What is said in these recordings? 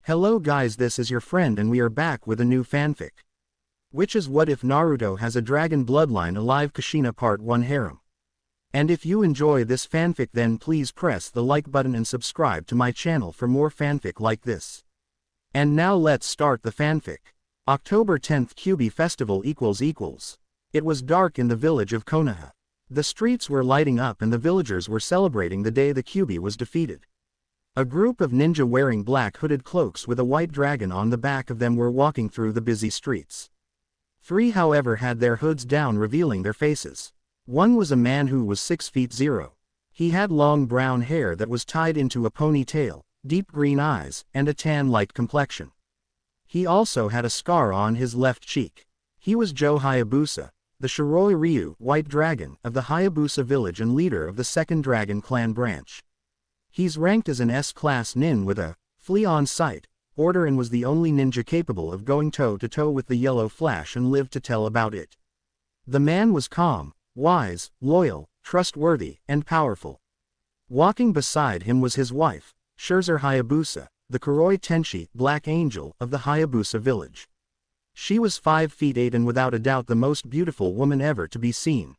Hello guys, this is your friend and we are back with a new fanfic. Which is What If Naruto Has a Dragon Bloodline Alive Kushina Part 1 Harem. And if you enjoy this fanfic then please press the like button and subscribe to my channel for more fanfic like this. And now let's start the fanfic. October 10th Kyuubi Festival ==. It was dark in the village of Konoha. The streets were lighting up and the villagers were celebrating the day the Kyuubi was defeated. A group of ninja wearing black hooded cloaks with a white dragon on the back of them were walking through the busy streets. Three however had their hoods down revealing their faces. One was a man who was 6'0". He had long brown hair that was tied into a ponytail, deep green eyes, and a tan-like complexion. He also had a scar on his left cheek. He was Joe Hayabusa, the Shiroi Ryu White Dragon of the Hayabusa village and leader of the second Dragon Clan branch. He's ranked as an S-class nin with a flee on sight order and was the only ninja capable of going toe-to-toe with the Yellow Flash and lived to tell about it. The man was calm, wise, loyal, trustworthy, and powerful. Walking beside him was his wife, Scherzer Hayabusa, the Kuroi Tenshi Black Angel of the Hayabusa village. She was 5'8" and without a doubt the most beautiful woman ever to be seen.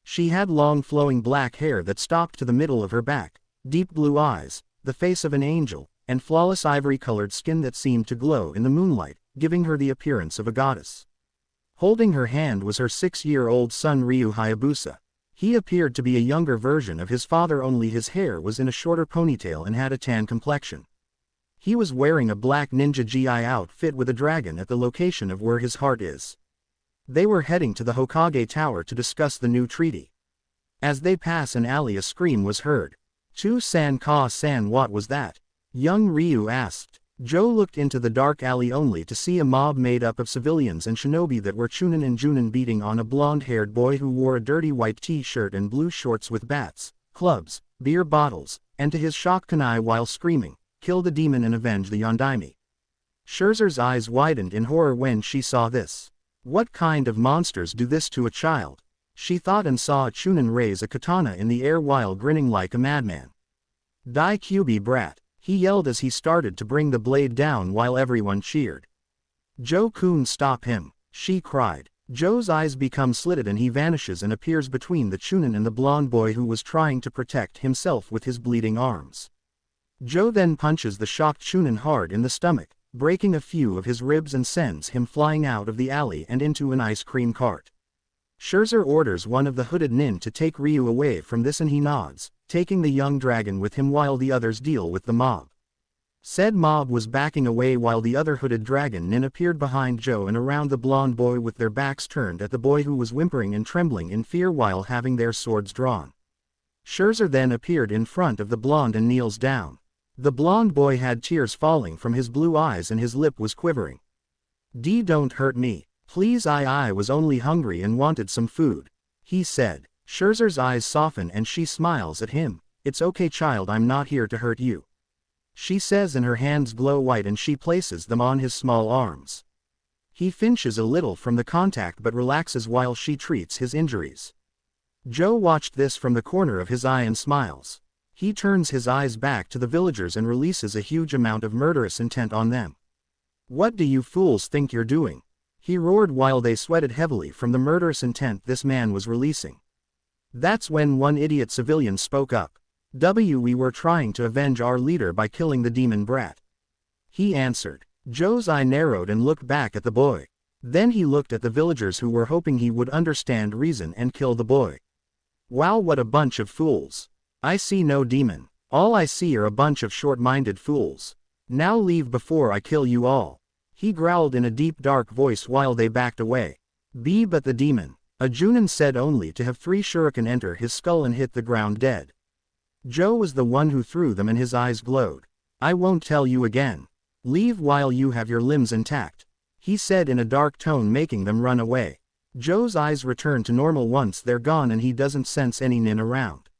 She had long flowing black hair that stopped to the middle of her back, deep blue eyes, the face of an angel, and flawless ivory-colored skin that seemed to glow in the moonlight, giving her the appearance of a goddess. Holding her hand was her 6-year-old son Ryu Hayabusa. He appeared to be a younger version of his father, only his hair was in a shorter ponytail and had a tan complexion. He was wearing a black ninja GI outfit with a dragon at the location of where his heart is. They were heading to the Hokage Tower to discuss the new treaty. As they pass an alley a scream was heard. "Chu-san Ka-san, what was that?" young Ryu asked. Joe looked into the dark alley only to see a mob made up of civilians and shinobi that were Chunin and Junin beating on a blonde-haired boy who wore a dirty white t-shirt and blue shorts with bats, clubs, beer bottles, and to his shock kunai while screaming, "Kill the demon and avenge the Yondaime." Scherzer's eyes widened in horror when she saw this. What kind of monsters do this to a child? She thought and saw a Chunin raise a katana in the air while grinning like a madman. "Die Kyuubi brat," he yelled as he started to bring the blade down while everyone cheered. "Joe-kun, stop him," she cried. Joe's eyes become slitted and he vanishes and appears between the Chunin and the blonde boy who was trying to protect himself with his bleeding arms. Joe then punches the shocked Chunin hard in the stomach, breaking a few of his ribs and sends him flying out of the alley and into an ice cream cart. Scherzer orders one of the hooded nin to take Ryu away from this and he nods, taking the young dragon with him while the others deal with the mob. Said mob was backing away while the other hooded dragon nin appeared behind Joe and around the blonde boy with their backs turned at the boy who was whimpering and trembling in fear while having their swords drawn. Scherzer then appeared in front of the blonde and kneels down. The blonde boy had tears falling from his blue eyes and his lip was quivering. Don't hurt me. Please, I was only hungry and wanted some food," he said. Scherzer's eyes soften and she smiles at him. "It's okay child, I'm not here to hurt you," she says, and her hands glow white and she places them on his small arms. He flinches a little from the contact but relaxes while she treats his injuries. Joe watched this from the corner of his eye and smiles. He turns his eyes back to the villagers and releases a huge amount of murderous intent on them. "What do you fools think you're doing?" he roared while they sweated heavily from the murderous intent this man was releasing. That's when one idiot civilian spoke up. "We were trying to avenge our leader by killing the demon brat," he answered. Joe's eye narrowed and looked back at the boy. Then he looked at the villagers who were hoping he would understand reason and kill the boy. "Wow, what a bunch of fools. I see no demon. All I see are a bunch of short-minded fools. Now leave before I kill you all," he growled in a deep dark voice while they backed away. But the demon," a Junin said, only to have 3 shuriken enter his skull and hit the ground dead. Joe was the one who threw them and his eyes glowed. "I won't tell you again. Leave while you have your limbs intact," he said in a dark tone, making them run away. Joe's eyes return to normal once they're gone and he doesn't sense any nin around.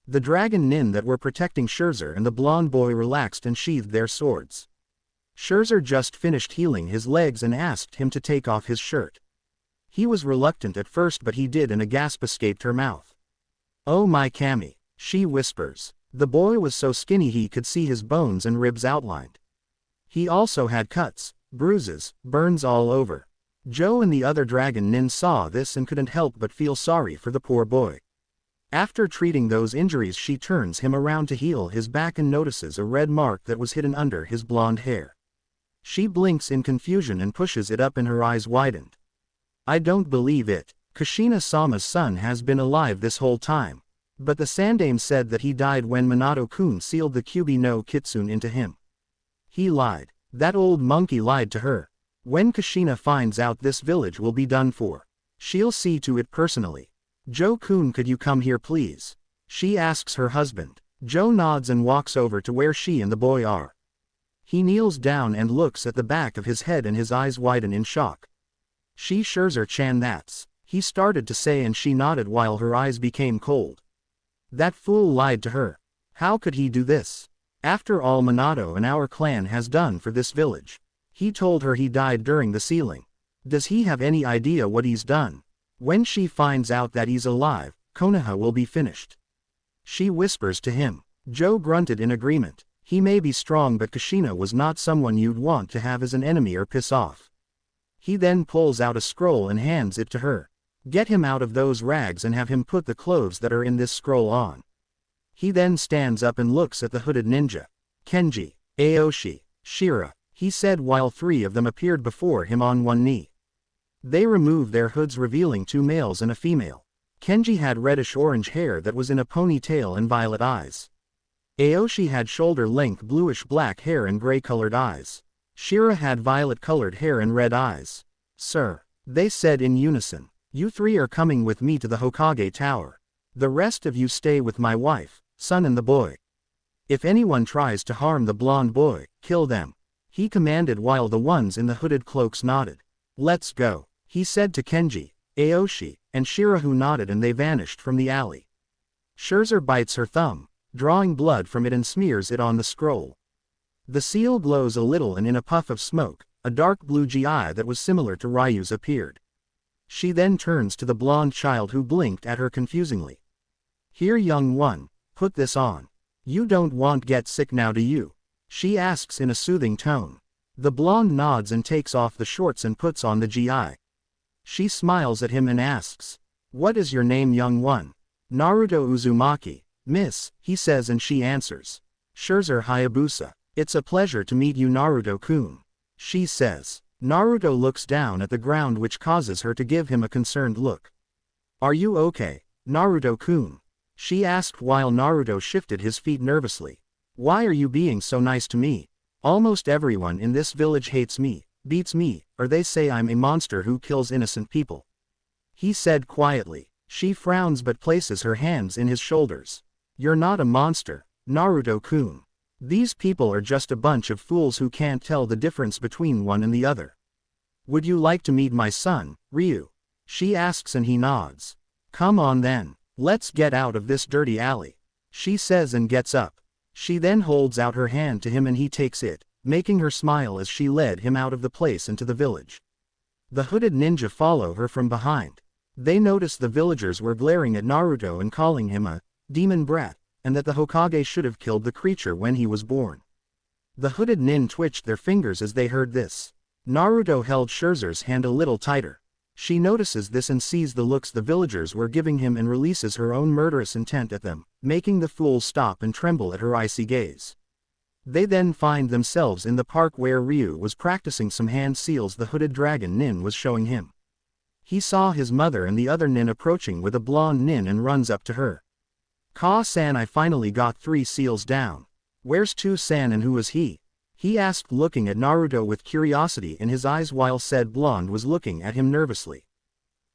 The dragon nin that were protecting Scherzer and the blonde boy relaxed and sheathed their swords. Scherzer just finished healing his legs and asked him to take off his shirt. He was reluctant at first but he did and a gasp escaped her mouth. "Oh my Kami," she whispers. The boy was so skinny he could see his bones and ribs outlined. He also had cuts, bruises, burns all over. Joe and the other dragon nin saw this and couldn't help but feel sorry for the poor boy. After treating those injuries, she turns him around to heal his back and notices a red mark that was hidden under his blonde hair. She blinks in confusion and pushes it up and her eyes widened. I don't believe it. Kushina-sama's son has been alive this whole time. But the Sandaime said that he died when Minato-kun sealed the Kyuubi no Kitsune into him. He lied. That old monkey lied to her. When Kushina finds out, this village will be done for. She'll see to it personally. Joe-kun, could you come here please? She asks her husband. Joe nods and walks over to where she and the boy are. He kneels down and looks at the back of his head and his eyes widen in shock. She Scherzer-chan, that's, he started to say, and she nodded while her eyes became cold. That fool lied to her. How could he do this? After all Minato and our clan has done for this village. He told her he died during the sealing. Does he have any idea what he's done? When she finds out that he's alive, Konoha will be finished. She whispers to him. Joe grunted in agreement. He may be strong, but Kushina was not someone you'd want to have as an enemy or piss off. He then pulls out a scroll and hands it to her. Get him out of those rags and have him put the clothes that are in this scroll on. He then stands up and looks at the hooded ninja. Kenji, Aoshi, Shira, he said while three of them appeared before him on one knee. They removed their hoods, revealing two males and a female. Kenji had reddish-orange hair that was in a ponytail and violet eyes. Aoshi had shoulder-length bluish-black hair and gray-colored eyes. Shira had violet-colored hair and red eyes. Sir, they said in unison, you three are coming with me to the Hokage Tower. The rest of you stay with my wife, son and the boy. If anyone tries to harm the blonde boy, kill them. He commanded while the ones in the hooded cloaks nodded. Let's go, he said to Kenji, Aoshi, and Shira, who nodded, and they vanished from the alley. Scherzer bites her thumb, drawing blood from it and smears it on the scroll. The seal glows a little, and in a puff of smoke, a dark blue GI that was similar to Ryu's appeared. She then turns to the blonde child, who blinked at her confusingly. Here, young one, put this on. You don't want get sick now, do you? She asks in a soothing tone. The blonde nods and takes off the shorts and puts on the GI. She smiles at him and asks, what is your name, young one? Naruto Uzumaki, miss, he says, and she answers. Scherzer Hayabusa. It's a pleasure to meet you, Naruto-kun. She says. Naruto looks down at the ground, which causes her to give him a concerned look. Are you okay, Naruto-kun? She asked while Naruto shifted his feet nervously. Why are you being so nice to me? Almost everyone in this village hates me, beats me, or they say I'm a monster who kills innocent people. He said quietly. She frowns but places her hands in his shoulders. You're not a monster, Naruto-kun. These people are just a bunch of fools who can't tell the difference between one and the other. Would you like to meet my son, Ryu? She asks and he nods. Come on then, let's get out of this dirty alley. She says and gets up. She then holds out her hand to him and he takes it, making her smile as she led him out of the place into the village. The hooded ninja follow her from behind. They notice the villagers were glaring at Naruto and calling him a demon brat, and that the Hokage should have killed the creature when he was born. The hooded nin twitched their fingers as they heard this. Naruto held Scherzer's hand a little tighter. She notices this and sees the looks the villagers were giving him and releases her own murderous intent at them, making the fools stop and tremble at her icy gaze. They then find themselves in the park where Ryu was practicing some hand seals the hooded dragon nin was showing him. He saw his mother and the other nin approaching with a blonde nin and runs up to her. Ka-san, I finally got 3 seals down. Where's 2-san and who is he? He asked, looking at Naruto with curiosity in his eyes while said blonde was looking at him nervously.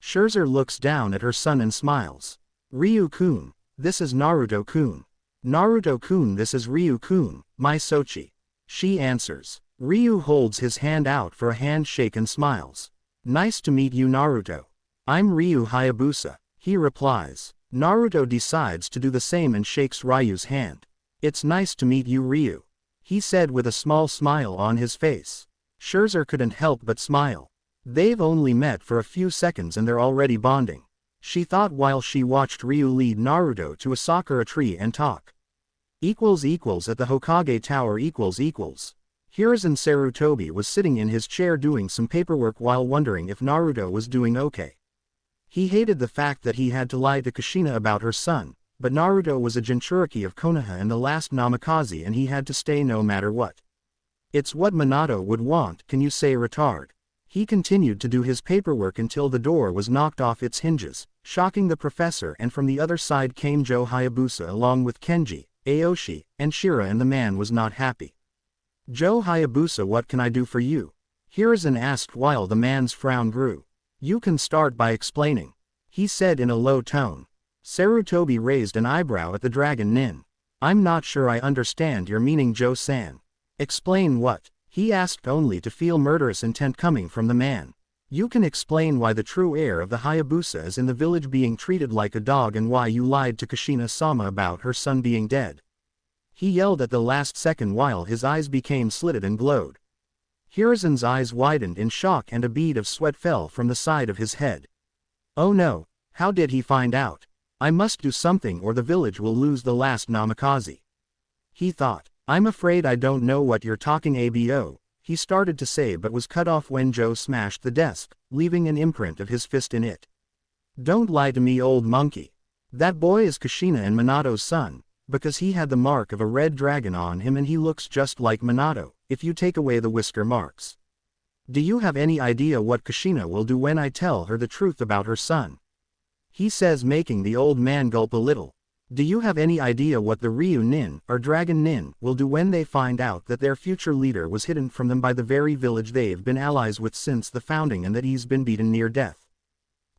Scherzer looks down at her son and smiles. Ryu-kun, this is Naruto-kun. Naruto-kun, this is Ryu-kun, my Sochi. She answers. Ryu holds his hand out for a handshake and smiles. Nice to meet you, Naruto. I'm Ryu Hayabusa, he replies. Naruto decides to do the same and shakes Ryu's hand. It's nice to meet you, Ryu, he said with a small smile on his face. Scherzer couldn't help but smile. They've only met for a few seconds and they're already bonding. She thought while she watched Ryu lead Naruto to a sakura tree and talk. At the Hokage Tower . Hiruzen Sarutobi was sitting in his chair doing some paperwork while wondering if Naruto was doing okay. He hated the fact that he had to lie to Kushina about her son, but Naruto was a Jinchuriki of Konoha and the last Namikaze and he had to stay no matter what. It's what Minato would want, can you say retard? He continued to do his paperwork until the door was knocked off its hinges, shocking the professor, and from the other side came Joe Hayabusa along with Kenji, Aoshi, and Shira, and the man was not happy. "Joe Hayabusa, what can I do for you?" Hiruzen asked while the man's frown grew. "You can start by explaining," he said in a low tone. Sarutobi raised an eyebrow at the dragon nin. "I'm not sure I understand your meaning, Joe-san." "Explain what?" he asked, only to feel murderous intent coming from the man. "You can explain why the true heir of the Hayabusa is in the village being treated like a dog and why you lied to Kushina-sama about her son being dead." He yelled at the last second while his eyes became slitted and glowed. Hiruzen's eyes widened in shock and a bead of sweat fell from the side of his head. "Oh no, how did he find out? I must do something or the village will lose the last Namikaze," he thought. "I'm afraid I don't know what you're talking abo," he started to say but was cut off when Joe smashed the desk, leaving an imprint of his fist in it. "Don't lie to me, old monkey. That boy is Kushina and Minato's son, because he had the mark of a red dragon on him and he looks just like Minato, if you take away the whisker marks. Do you have any idea what Kushina will do when I tell her the truth about her son?" he says, making the old man gulp a little. "Do you have any idea what the Ryu Nin, or Dragon Nin, will do when they find out that their future leader was hidden from them by the very village they've been allies with since the founding and that he's been beaten near death?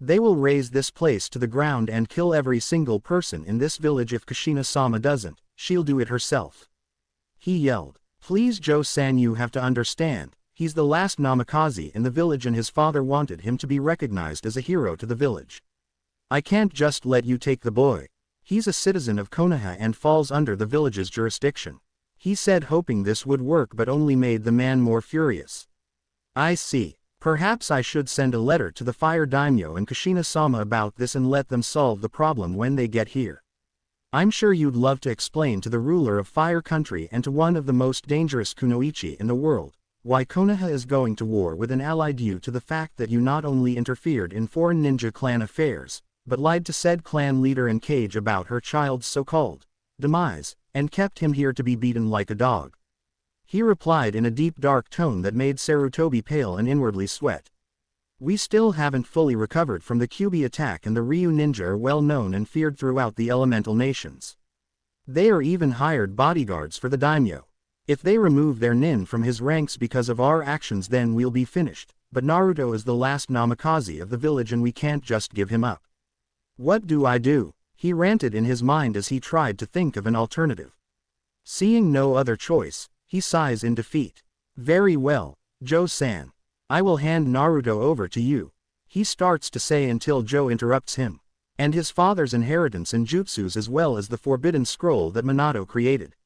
They will raze this place to the ground and kill every single person in this village. If Kushina-sama doesn't, she'll do it herself," he yelled. "Please, Joe-san, you have to understand, he's the last Namikaze in the village and his father wanted him to be recognized as a hero to the village. I can't just let you take the boy. He's a citizen of Konoha and falls under the village's jurisdiction," he said, hoping this would work but only made the man more furious. "I see. Perhaps I should send a letter to the Fire Daimyo and Kushina-sama about this and let them solve the problem when they get here. I'm sure you'd love to explain to the ruler of Fire Country and to one of the most dangerous kunoichi in the world, why Konoha is going to war with an ally due to the fact that you not only interfered in foreign ninja clan affairs, but lied to said clan leader and Cage about her child's so-called demise, and kept him here to be beaten like a dog," he replied in a deep dark tone that made Sarutobi pale and inwardly sweat. "We still haven't fully recovered from the Kyuubi attack and the Ryu ninja are well known and feared throughout the elemental nations. They are even hired bodyguards for the daimyo. If they remove their nin from his ranks because of our actions then we'll be finished, but Naruto is the last Namikaze of the village and we can't just give him up. What do I do?" he ranted in his mind as he tried to think of an alternative. Seeing no other choice, he sighs in defeat. "Very well, Joe-san. I will hand Naruto over to you," he starts to say until Joe interrupts him. "And his father's inheritance and jutsus as well as the forbidden scroll that Minato created,"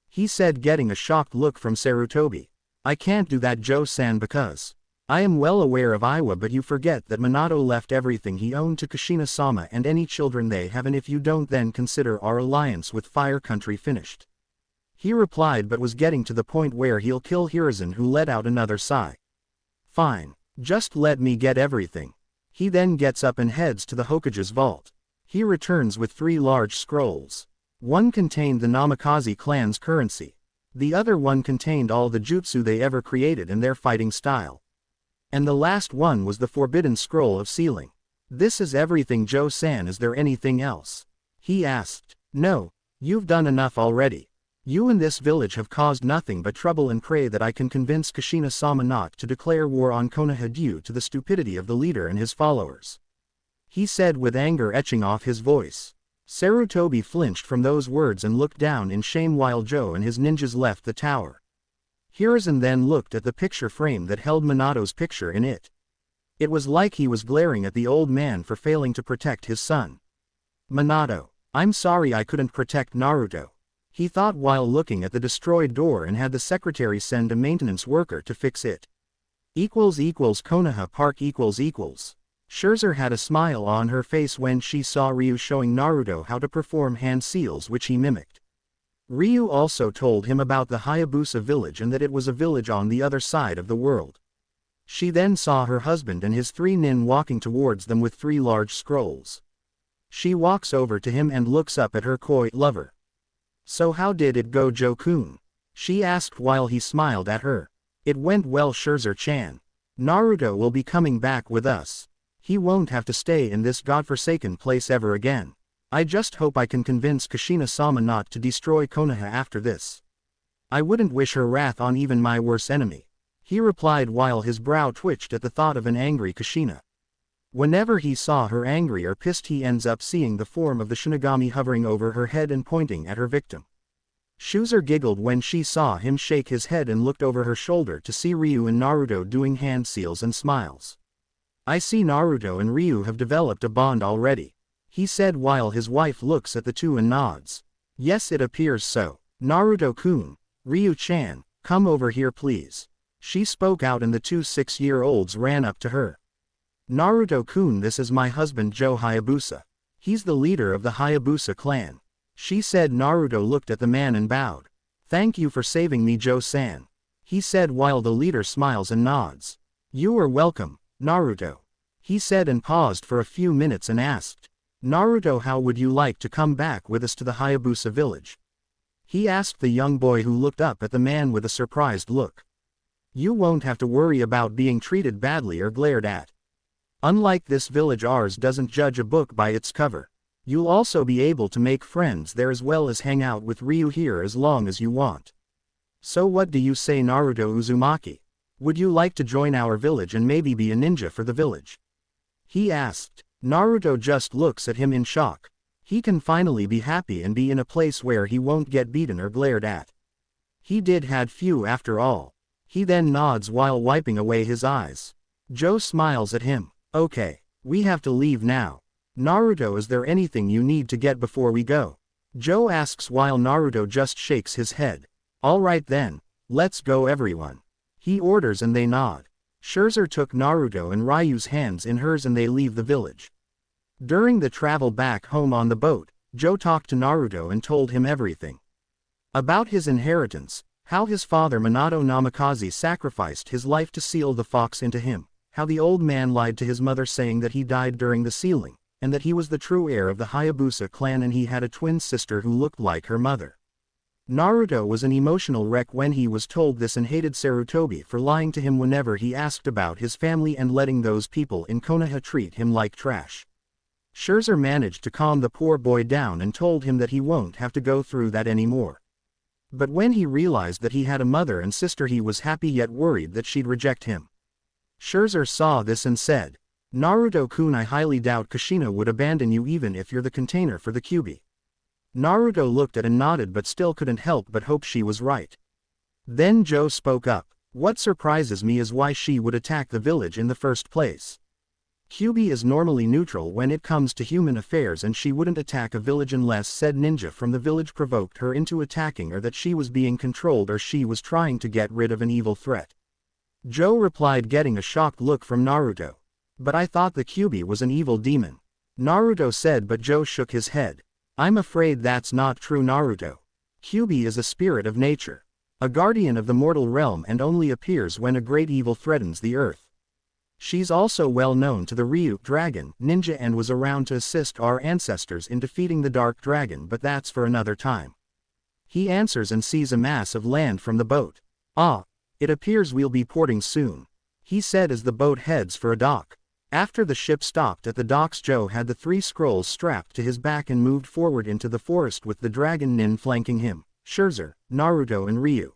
he said, getting a shocked look from Sarutobi. "I can't do that, Joe-san, because I am well aware of Iwa, but you forget that Minato left everything he owned to Kushina-sama and any children they have, and if you don't then consider our alliance with Fire Country finished," he replied, but was getting to the point where he'll kill Hiruzen, who let out another sigh. "Fine. Just let me get everything." He then gets up and heads to the Hokage's vault. He returns with 3 large scrolls. One contained the Namikaze clan's currency. The other one contained all the jutsu they ever created and their fighting style. And the last one was the forbidden scroll of sealing. "This is everything, Joe-san. Is there anything else?" he asked. "No, you've done enough already. You and this village have caused nothing but trouble and pray that I can convince Kushina-sama not to declare war on Konoha due to the stupidity of the leader and his followers," he said with anger etching off his voice. Sarutobi flinched from those words and looked down in shame while Joe and his ninjas left the tower. Hiruzen then looked at the picture frame that held Minato's picture in it. It was like he was glaring at the old man for failing to protect his son. "Minato, I'm sorry I couldn't protect Naruto," he thought while looking at the destroyed door and had the secretary send a maintenance worker to fix it. Konoha Park . Scherzer had a smile on her face when she saw Ryu showing Naruto how to perform hand seals, which he mimicked. Ryu also told him about the Hayabusa village and that it was a village on the other side of the world. She then saw her husband and his 3 nin walking towards them with 3 large scrolls. She walks over to him and looks up at her koi lover. "So how did it go, Joe-kun?" she asked while he smiled at her. "It went well, Scherzer-chan. Naruto will be coming back with us. He won't have to stay in this godforsaken place ever again. I just hope I can convince Kushina-sama not to destroy Konoha after this. I wouldn't wish her wrath on even my worst enemy," he replied while his brow twitched at the thought of an angry Kushina. Whenever he saw her angry or pissed, he ends up seeing the form of the Shinigami hovering over her head and pointing at her victim. Scherzer giggled when she saw him shake his head and looked over her shoulder to see Ryu and Naruto doing hand seals and smiles. "I see Naruto and Ryu have developed a bond already," he said while his wife looks at the two and nods. "Yes, it appears so. Naruto-kun, Ryu-chan, come over here please," she spoke out and the 2 6-year-olds ran up to her. "Naruto-kun, this is my husband Joe Hayabusa. He's the leader of the Hayabusa clan," she said. Naruto looked at the man and bowed. "Thank you for saving me, Joe-san," he said while the leader smiles and nods. "You are welcome, Naruto," he said and paused for a few minutes and asked, "Naruto, how would you like to come back with us to the Hayabusa village?" he asked the young boy who looked up at the man with a surprised look. "You won't have to worry about being treated badly or glared at. Unlike this village, ours doesn't judge a book by its cover. You'll also be able to make friends there as well as hang out with Ryu here as long as you want. So what do you say, Naruto Uzumaki? Would you like to join our village and maybe be a ninja for the village?" he asked. Naruto just looks at him in shock. He can finally be happy and be in a place where he won't get beaten or glared at. He did had few after all. He then nods while wiping away his eyes. Joe smiles at him. "Okay, we have to leave now. Naruto, is there anything you need to get before we go?" Joe asks while Naruto just shakes his head. "All right then, let's go everyone," he orders and they nod. Scherzer took Naruto and Ryu's hands in hers and they leave the village. During the travel back home on the boat, Joe talked to Naruto and told him everything. About his inheritance, how his father Minato Namikaze sacrificed his life to seal the fox into him, how the old man lied to his mother saying that he died during the sealing, and that he was the true heir of the Hayabusa clan and he had a twin sister who looked like her mother. Naruto was an emotional wreck when he was told this and hated Sarutobi for lying to him whenever he asked about his family and letting those people in Konoha treat him like trash. Scherzer managed to calm the poor boy down and told him that he won't have to go through that anymore. But when he realized that he had a mother and sister, he was happy yet worried that she'd reject him. Scherzer saw this and said, "Naruto-kun, I highly doubt Kushina would abandon you even if you're the container for the Kyuubi." Naruto looked at and nodded but still couldn't help but hope she was right. Then Joe spoke up. "What surprises me is why she would attack the village in the first place. Kyuubi is normally neutral when it comes to human affairs and she wouldn't attack a village unless said ninja from the village provoked her into attacking or that she was being controlled or she was trying to get rid of an evil threat." Joe replied, getting a shocked look from Naruto. "But I thought the Kyuubi was an evil demon," Naruto said, but Joe shook his head. "I'm afraid that's not true, Naruto. Kyuubi is a spirit of nature, a guardian of the mortal realm, and only appears when a great evil threatens the earth. She's also well known to the Ryu dragon ninja and was around to assist our ancestors in defeating the dark dragon, but that's for another time." He answers and sees a mass of land from the boat. "Ah, it appears we'll be porting soon," he said as the boat heads for a dock. After the ship stopped at the docks, Joe had the 3 scrolls strapped to his back and moved forward into the forest with the dragon nin flanking him, Scherzer, Naruto and Ryu.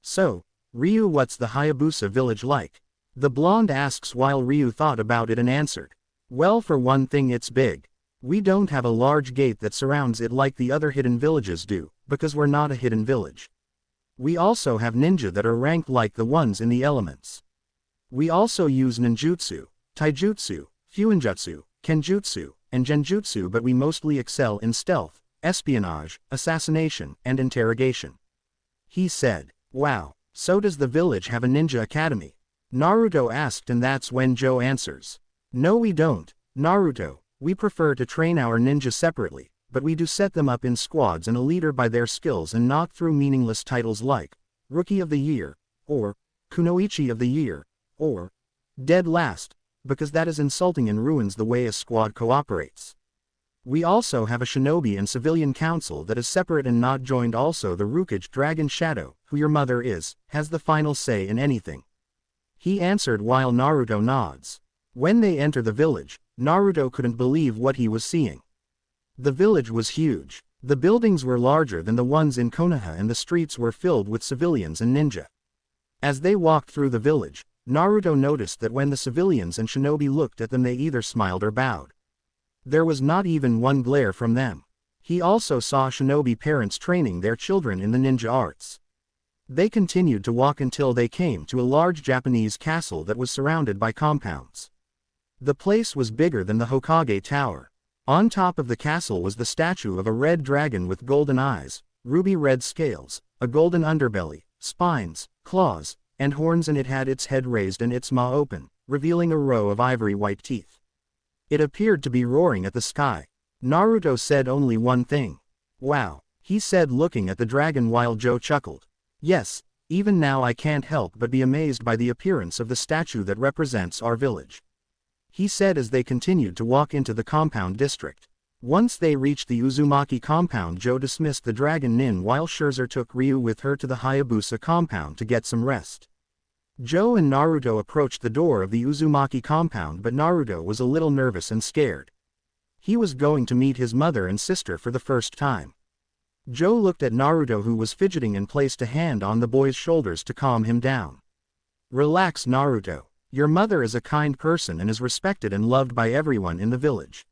"So, Ryu, what's the Hayabusa village like?" the blonde asks while Ryu thought about it and answered. "Well, for one thing, it's big. We don't have a large gate that surrounds it like the other hidden villages do, because we're not a hidden village. We also have ninja that are ranked like the ones in the elements. We also use ninjutsu, taijutsu, fuinjutsu, kenjutsu, and genjutsu, but we mostly excel in stealth, espionage, assassination, and interrogation," he said. "Wow, so does the village have a ninja academy?" Naruto asked, and that's when Joe answers. "No, we don't, Naruto. We prefer to train our ninja separately, but we do set them up in squads and a leader by their skills and not through meaningless titles like Rookie of the Year, or Kunoichi of the Year, or Dead Last, because that is insulting and ruins the way a squad cooperates. We also have a shinobi and civilian council that is separate and not joined. Also the Rukage Dragon Shadow, who your mother is, has the final say in anything. He answered while Naruto nods. When they enter the village, Naruto couldn't believe what he was seeing. The village was huge. The buildings were larger than the ones in Konoha and the streets were filled with civilians and ninja. As they walked through the village, Naruto noticed that when the civilians and shinobi looked at them they either smiled or bowed. There was not even one glare from them. He also saw shinobi parents training their children in the ninja arts. They continued to walk until they came to a large Japanese castle that was surrounded by compounds. The place was bigger than the Hokage Tower. On top of the castle was the statue of a red dragon with golden eyes, ruby red scales, a golden underbelly, spines, claws, and horns, and it had its head raised and its maw open, revealing a row of ivory white teeth. It appeared to be roaring at the sky. Naruto said only one thing. "Wow," he said looking at the dragon while Joe chuckled. "Yes, even now I can't help but be amazed by the appearance of the statue that represents our village," he said as they continued to walk into the compound district. Once they reached the Uzumaki compound, Joe dismissed the dragon Nin while Scherzer took Ryu with her to the Hayabusa compound to get some rest. Joe and Naruto approached the door of the Uzumaki compound, but Naruto was a little nervous and scared. He was going to meet his mother and sister for the first time. Joe looked at Naruto, who was fidgeting, and placed a hand on the boy's shoulders to calm him down. "Relax, Naruto. Your mother is a kind person and is respected and loved by everyone in the village,"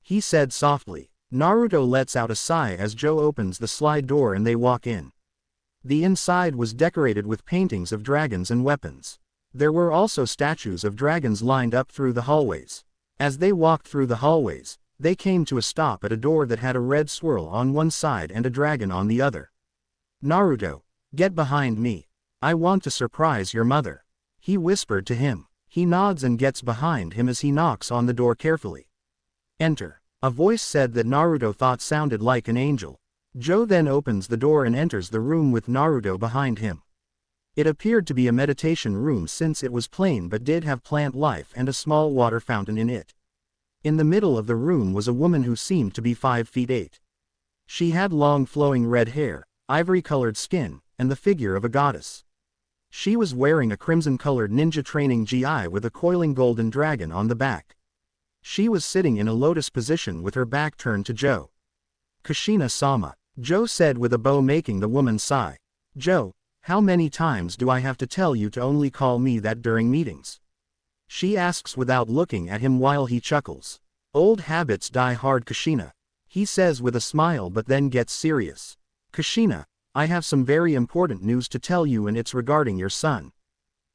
he said softly. Naruto lets out a sigh as Joe opens the slide door and they walk in. The inside was decorated with paintings of dragons and weapons. There were also statues of dragons lined up through the hallways. As they walked through the hallways, they came to a stop at a door that had a red swirl on one side and a dragon on the other. "Naruto, get behind me. I want to surprise your mother," he whispered to him. He nods and gets behind him as he knocks on the door carefully. "Enter," a voice said that Naruto thought sounded like an angel. Joe then opens the door and enters the room with Naruto behind him. It appeared to be a meditation room since it was plain but did have plant life and a small water fountain in it. In the middle of the room was a woman who seemed to be 5 feet 8. She had long flowing red hair, ivory-colored skin, and the figure of a goddess. She was wearing a crimson-colored ninja training gi with a coiling golden dragon on the back. She was sitting in a lotus position with her back turned to Joe. "Kushina-sama," Joe said with a bow, making the woman sigh. "Joe, how many times do I have to tell you to only call me that during meetings?" she asks without looking at him while he chuckles. "Old habits die hard, Kushina," he says with a smile, but then gets serious. "Kushina, I have some very important news to tell you, and it's regarding your son,"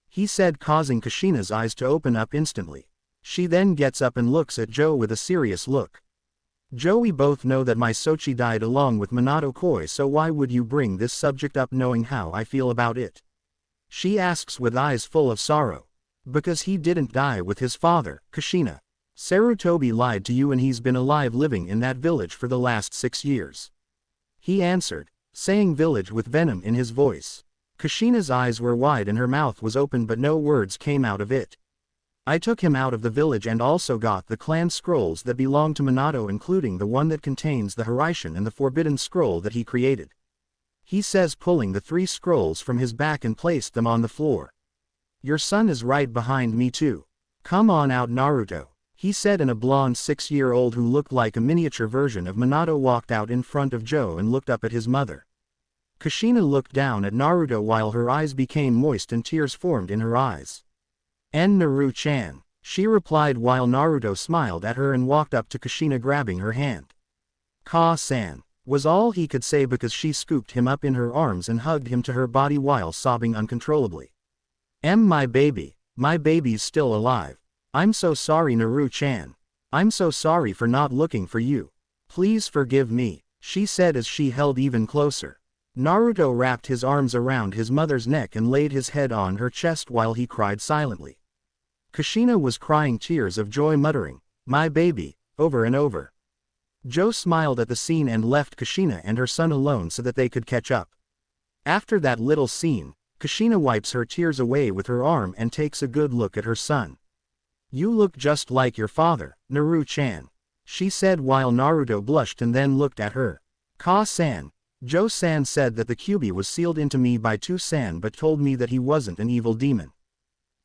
he said, causing Kushina's eyes to open up instantly. She then gets up and looks at Joe with a serious look. "Joe, we both know that my Sochi died along with Minato Koi, so why would you bring this subject up knowing how I feel about it?" she asks with eyes full of sorrow. "Because he didn't die with his father, Kushina. Sarutobi lied to you and he's been alive living in that village for the last 6 years," he answered, saying village with venom in his voice. Kushina's eyes were wide and her mouth was open, but no words came out of it. "I took him out of the village and also got the clan scrolls that belong to Minato, including the one that contains the Hiraishin and the forbidden scroll that he created," he says, pulling the 3 scrolls from his back and placed them on the floor. "Your son is right behind me too. Come on out, Naruto," he said, and a blonde 6-year-old who looked like a miniature version of Minato walked out in front of Joe and looked up at his mother. Kushina looked down at Naruto while her eyes became moist and tears formed in her eyes. "And Naru-chan," she replied while Naruto smiled at her and walked up to Kushina, grabbing her hand. "Ka-san," was all he could say because she scooped him up in her arms and hugged him to her body while sobbing uncontrollably. My baby's still alive. I'm so sorry, Naru-chan. I'm so sorry for not looking for you. Please forgive me," she said as she held even closer. Naruto wrapped his arms around his mother's neck and laid his head on her chest while he cried silently. Kushina was crying tears of joy, muttering, "My baby," over and over. Joe smiled at the scene and left Kushina and her son alone so that they could catch up. After that little scene, Kushina wipes her tears away with her arm and takes a good look at her son. "You look just like your father, Naru-chan," she said while Naruto blushed and then looked at her. "Ka-san." Joe-san said that the Kyuubi was sealed into me by Two-san but told me that he wasn't an evil demon.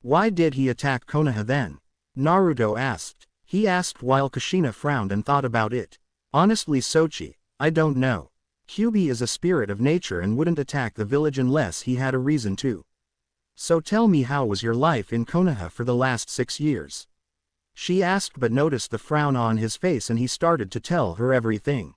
"Why did he attack Konoha then?" Naruto asked. He asked while Kushina frowned and thought about it. "Honestly Sochi, I don't know. Kyuubi is a spirit of nature and wouldn't attack the village unless he had a reason to. So tell me, how was your life in Konoha for the last 6 years?" She asked but noticed the frown on his face and he started to tell her everything.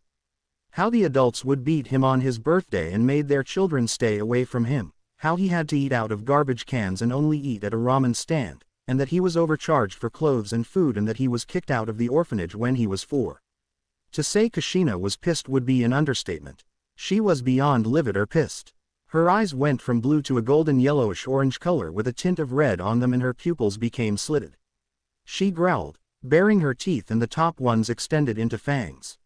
How the adults would beat him on his birthday and made their children stay away from him, how he had to eat out of garbage cans and only eat at a ramen stand, and that he was overcharged for clothes and food and that he was kicked out of the orphanage when he was 4. To say Kushina was pissed would be an understatement. She was beyond livid or pissed. Her eyes went from blue to a golden yellowish-orange color with a tint of red on them and her pupils became slitted. She growled, baring her teeth and the top ones extended into fangs.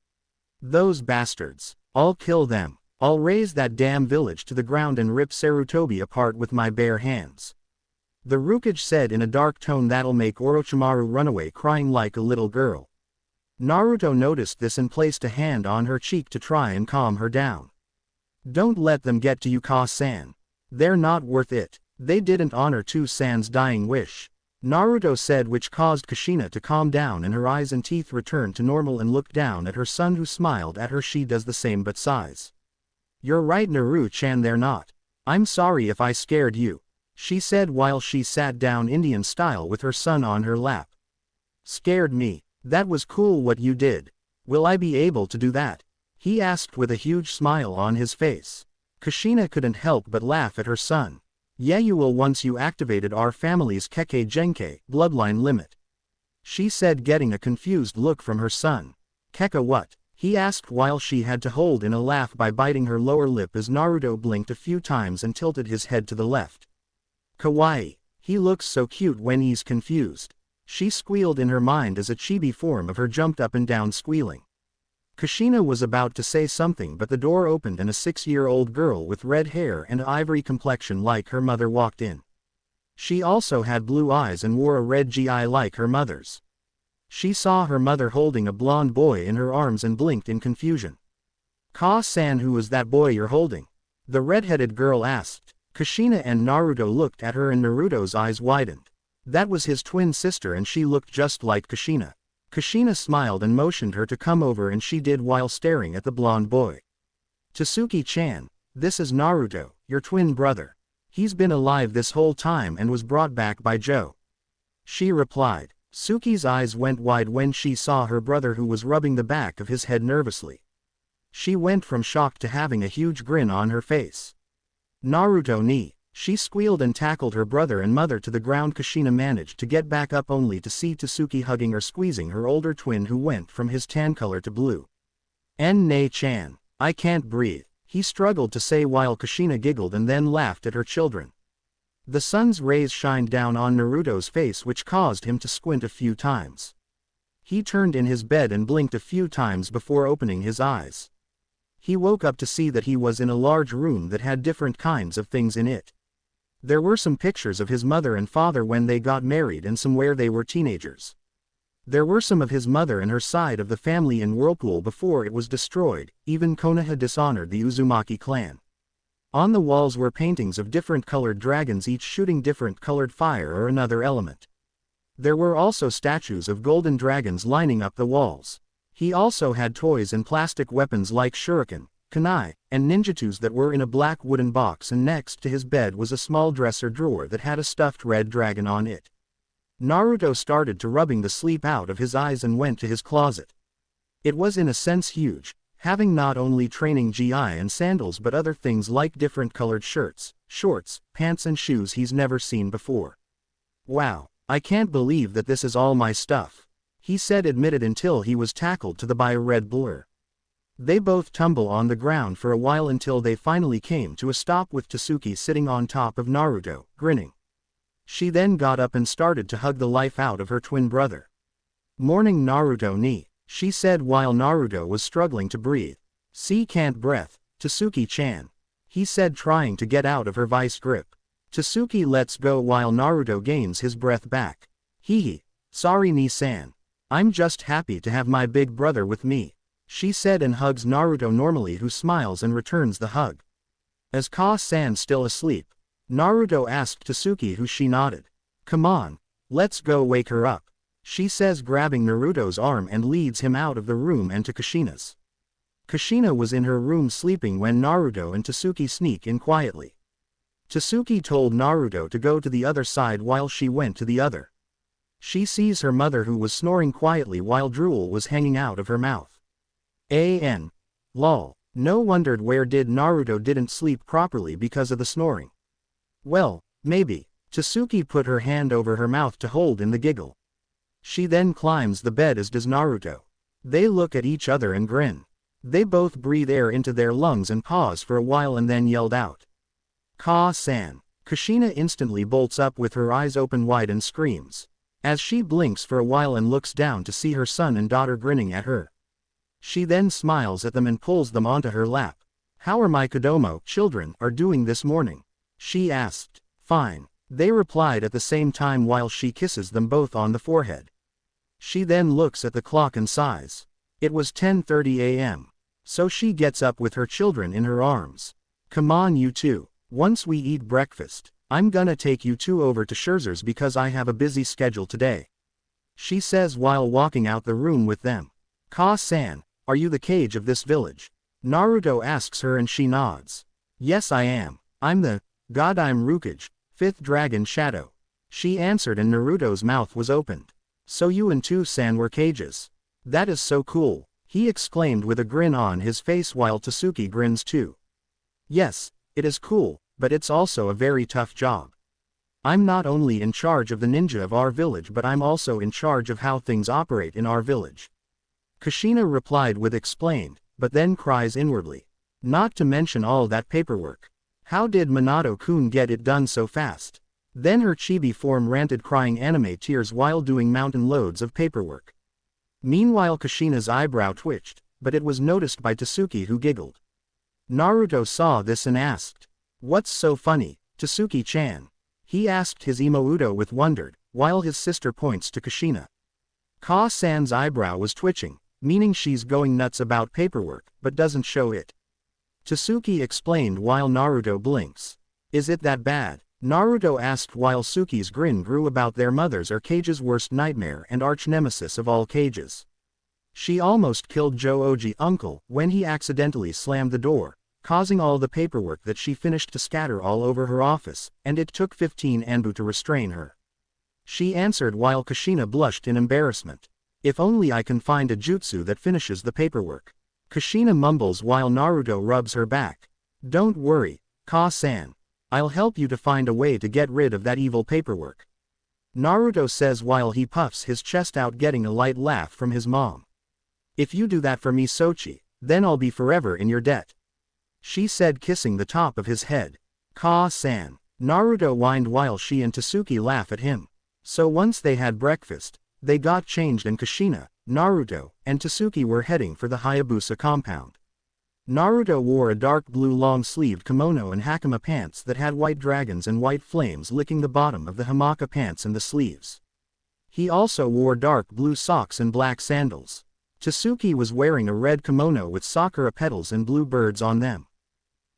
"Those bastards. I'll kill them. I'll raze that damn village to the ground and rip Sarutobi apart with my bare hands." The Rukage said in a dark tone that'll make Orochimaru run away crying like a little girl. Naruto noticed this and placed a hand on her cheek to try and calm her down. "Don't let them get to you, Ka-san. They're not worth it. They didn't honor Two-san's dying wish," Naruto said, which caused Kushina to calm down and her eyes and teeth returned to normal and looked down at her son who smiled at her. She does the same but sighs. "You're right Naru-chan, they're not. I'm sorry if I scared you," she said while she sat down Indian style with her son on her lap. "Scared me? That was cool what you did. Will I be able to do that?" he asked with a huge smile on his face. Kushina couldn't help but laugh at her son. "Yeah, you will once you activated our family's Kekkei Genkai bloodline limit," she said, getting a confused look from her son. "Kekka what?" he asked while she had to hold in a laugh by biting her lower lip as Naruto blinked a few times and tilted his head to the left. "Kawaii. He looks so cute when he's confused," she squealed in her mind as a chibi form of her jumped up and down squealing. Kushina was about to say something but the door opened and a 6-year-old girl with red hair and ivory complexion like her mother walked in. She also had blue eyes and wore a red gi like her mother's. She saw her mother holding a blonde boy in her arms and blinked in confusion. "Ka-san, who is that boy you're holding?" the red-headed girl asked. Kushina and Naruto looked at her and Naruto's eyes widened. That was his twin sister and she looked just like Kushina. Kushina smiled and motioned her to come over and she did while staring at the blonde boy. "Tasuki-chan, this is Naruto, your twin brother. He's been alive this whole time and was brought back by Joe," she replied. Suki's eyes went wide when she saw her brother who was rubbing the back of his head nervously. She went from shock to having a huge grin on her face. "Naruto ni," she squealed and tackled her brother and mother to the ground. Kushina managed to get back up only to see Tasuki hugging or squeezing her older twin who went from his tan color to blue. "En-ne-chan, I can't breathe," he struggled to say while Kushina giggled and then laughed at her children. The sun's rays shined down on Naruto's face which caused him to squint a few times. He turned in his bed and blinked a few times before opening his eyes. He woke up to see that he was in a large room that had different kinds of things in it. There were some pictures of his mother and father when they got married and some where they were teenagers. There were some of his mother and her side of the family in Whirlpool before it was destroyed. Even Konoha dishonored the Uzumaki clan. On the walls were paintings of different colored dragons, each shooting different colored fire or another element. There were also statues of golden dragons lining up the walls. He also had toys and plastic weapons like shuriken, kunai, and ninjatus that were in a black wooden box, and next to his bed was a small dresser drawer that had a stuffed red dragon on it. Naruto started to rubbing the sleep out of his eyes and went to his closet. It was in a sense huge, having not only training gi and sandals but other things like different colored shirts, shorts, pants and shoes he's never seen before. "Wow, I can't believe that this is all my stuff," he said, admitted until he was tackled to the by a red blur. They both tumble on the ground for a while until they finally came to a stop with Tasuki sitting on top of Naruto, grinning. She then got up and started to hug the life out of her twin brother. "Morning Naruto ni," she said while Naruto was struggling to breathe. "See, can't breath, Tasuki-chan," he said, trying to get out of her vice grip. Tasuki lets go while Naruto gains his breath back. "Hee, sorry Ni-san. I'm just happy to have my big brother with me," she said and hugs Naruto normally, who smiles and returns the hug. Is Ka-san still asleep? Naruto asked Tasuki, who she nodded. "Come on, let's go wake her up," she says, grabbing Naruto's arm and leads him out of the room and to Kushina's. Kushina was in her room sleeping when Naruto and Tasuki sneak in quietly. Tasuki told Naruto to go to the other side while she went to the other. She sees her mother, who was snoring quietly while drool was hanging out of her mouth. Lol. No wondered where did Naruto didn't sleep properly because of the snoring. Well, maybe. Tasuki put her hand over her mouth to hold in the giggle. She then climbs the bed, as does Naruto. They look at each other and grin. They both breathe air into their lungs and pause for a while and then yelled out, "Ka-san." Kushina instantly bolts up with her eyes open wide and screams. As she blinks for a while and looks down to see her son and daughter grinning at her. She then smiles at them and pulls them onto her lap. "How are my Kodomo children are doing this morning?" she asked. "Fine," they replied at the same time while she kisses them both on the forehead. She then looks at the clock and sighs. It was 10:30 a.m. So she gets up with her children in her arms. "Come on you two. Once we eat breakfast, I'm gonna take you two over to Scherzer's because I have a busy schedule today," she says while walking out the room with them. "Ka-san, are you the Kage of this village?" Naruto asks her and she nods. "Yes I am. I'm the God, I'm Rukage, 5th Dragon Shadow," she answered, and Naruto's mouth was opened. "So you and Tu-san were Kages? That is so cool," he exclaimed with a grin on his face while Tasuki grins too. "Yes, it is cool, but it's also a very tough job. I'm not only in charge of the ninja of our village, but I'm also in charge of how things operate in our village," Kushina replied with explained, but then cries inwardly. Not to mention all that paperwork. How did Minato-kun get it done so fast? Then her chibi form ranted, crying anime tears while doing mountain loads of paperwork. Meanwhile Kushina's eyebrow twitched, but it was noticed by Tasuki, who giggled. Naruto saw this and asked, "What's so funny, Tasuki-chan?" he asked his Imouto with wonder, while his sister points to Kushina. Ka-san's eyebrow was twitching, meaning she's going nuts about paperwork, but doesn't show it. Tasuki explained while Naruto blinks. "Is it that bad?" Naruto asked while Suki's grin grew about their mothers are Kage's worst nightmare and arch-nemesis of all Kages. She almost killed Joji uncle when he accidentally slammed the door, causing all the paperwork that she finished to scatter all over her office, and it took 15 Anbu to restrain her. She answered while Kushina blushed in embarrassment. "If only I can find a jutsu that finishes the paperwork," Kushina mumbles while Naruto rubs her back. "Don't worry, Ka-san. I'll help you to find a way to get rid of that evil paperwork," Naruto says while he puffs his chest out, getting a light laugh from his mom. "If you do that for me, Sochi, then I'll be forever in your debt," she said, kissing the top of his head. "Ka-san," Naruto whined while she and Tasuki laugh at him. So once they had breakfast, they got changed and Kushina, Naruto, and Tasuki were heading for the Hayabusa compound. Naruto wore a dark blue long-sleeved kimono and hakama pants that had white dragons and white flames licking the bottom of the hamaka pants and the sleeves. He also wore dark blue socks and black sandals. Tasuki was wearing a red kimono with sakura petals and blue birds on them.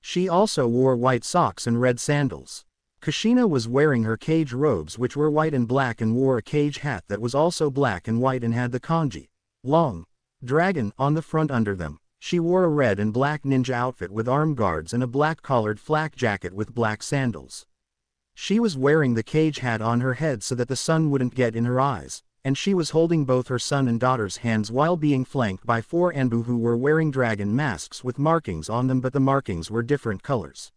She also wore white socks and red sandals. Kushina was wearing her Kage robes, which were white and black, and wore a Kage hat that was also black and white and had the kanji, long, dragon, on the front under them. She wore a red and black ninja outfit with arm guards and a black collared flak jacket with black sandals. She was wearing the Kage hat on her head so that the sun wouldn't get in her eyes, and she was holding both her son and daughter's hands while being flanked by 4 Anbu who were wearing dragon masks with markings on them, but the markings were different colors.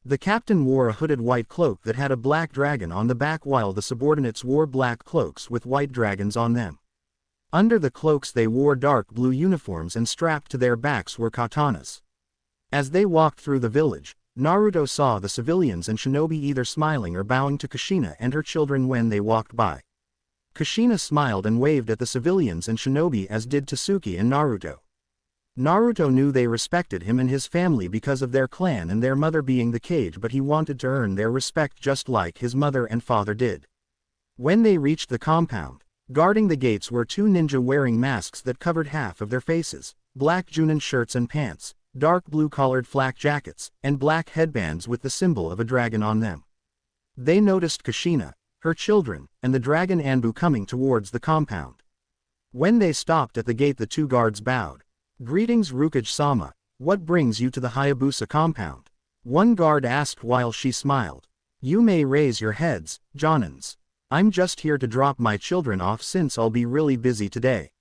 The captain wore a hooded white cloak that had a black dragon on the back, while the subordinates wore black cloaks with white dragons on them. Under the cloaks they wore dark blue uniforms, and strapped to their backs were katanas. As they walked through the village, Naruto saw the civilians and shinobi either smiling or bowing to Kushina and her children when they walked by. Kushina smiled and waved at the civilians and shinobi, as did Tasuki and Naruto. Naruto knew they respected him and his family because of their clan and their mother being the Kage, but he wanted to earn their respect just like his mother and father did. When they reached the compound, guarding the gates were two ninja wearing masks that covered half of their faces, black Junin shirts and pants, dark blue-collared flak jackets, and black headbands with the symbol of a dragon on them. They noticed Kushina, her children, and the dragon Anbu coming towards the compound. When they stopped at the gate, the two guards bowed. "Greetings, Rukage-sama. What brings you to the Hayabusa compound?" one guard asked while she smiled. "You may raise your heads, Jonins. I'm just here to drop my children off since I'll be really busy today."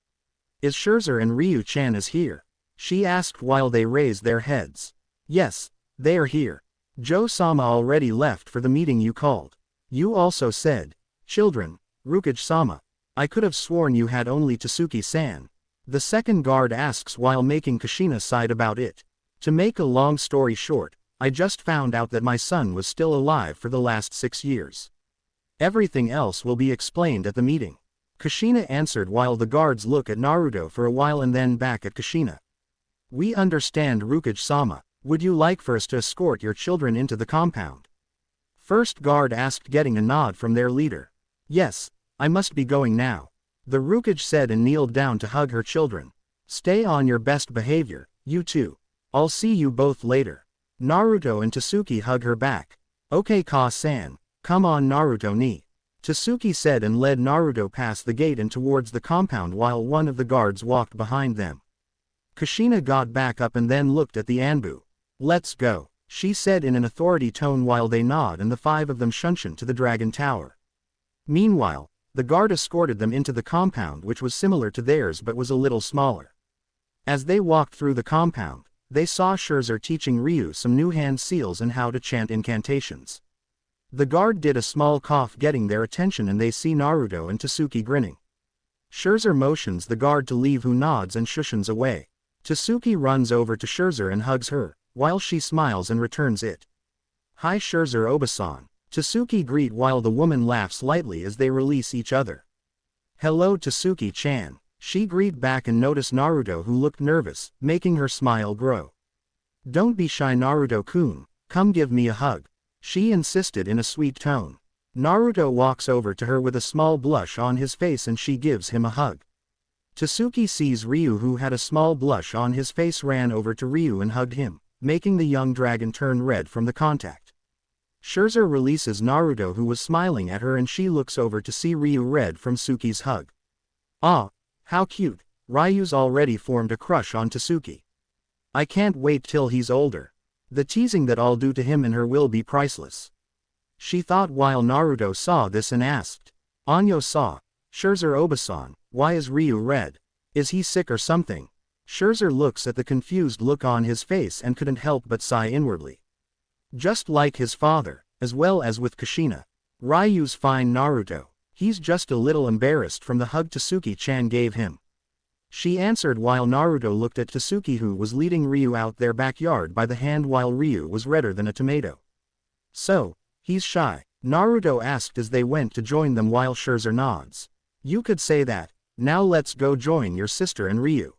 "Is Scherzer and Ryu-chan is here?" she asked while they raised their heads. "Yes, they are here. Joe-sama already left for the meeting you called. You also said, children, Rukage-sama. I could have sworn you had only Tasuki-san." The second guard asks while making Kushina sigh about it. "To make a long story short, I just found out that my son was still alive for the last 6 years. Everything else will be explained at the meeting." Kushina answered while the guards look at Naruto for a while and then back at Kushina. "We understand, Rukage-sama. Would you like for us to escort your children into the compound?" First guard asked, getting a nod from their leader. "Yes, I must be going now," the Rukage said and kneeled down to hug her children. "Stay on your best behavior, you two. I'll see you both later." Naruto and Tasuki hug her back. "Okay, Ka-san, come on Naruto ni," Tasuki said and led Naruto past the gate and towards the compound while one of the guards walked behind them. Kushina got back up and then looked at the Anbu. "Let's go," she said in an authority tone while they nod and the 5 of them shunshin to the Dragon Tower. Meanwhile, the guard escorted them into the compound, which was similar to theirs but was a little smaller. As they walked through the compound, they saw Scherzer teaching Ryu some new hand seals and how to chant incantations. The guard did a small cough, getting their attention, and they see Naruto and Tasuki grinning. Scherzer motions the guard to leave, who nods and shushens away. Tasuki runs over to Scherzer and hugs her, while she smiles and returns it. "Hi Scherzer Obasan," Tasuki greet while the woman laughs lightly as they release each other. "Hello Tasuki-chan," she greet back and noticed Naruto, who looked nervous, making her smile grow. "Don't be shy Naruto-kun, come give me a hug," she insisted in a sweet tone. Naruto walks over to her with a small blush on his face and she gives him a hug. Tasuki sees Ryu, who had a small blush on his face, ran over to Ryu and hugged him, making the young dragon turn red from the contact. Scherzer releases Naruto, who was smiling at her, and she looks over to see Ryu red from Suki's hug. "Ah, how cute." Ryu's already formed a crush on Tasuki. "I can't wait till he's older. The teasing that I'll do to him and her will be priceless," she thought while Naruto saw this and asked, "Anyo-sa, Scherzer Obasan, why is Ryu red? Is he sick or something?" Scherzer looks at the confused look on his face and couldn't help but sigh inwardly. Just like his father, as well as with Kushina. Ryu's fine Naruto. He's just a little embarrassed from the hug Tasuki-chan gave him, she answered while Naruto looked at Tasuki, who was leading Ryu out their backyard by the hand while Ryu was redder than a tomato. "So, he's shy?" Naruto asked as they went to join them while Scherzer nods. "You could say that. Now let's go join your sister and Ryu."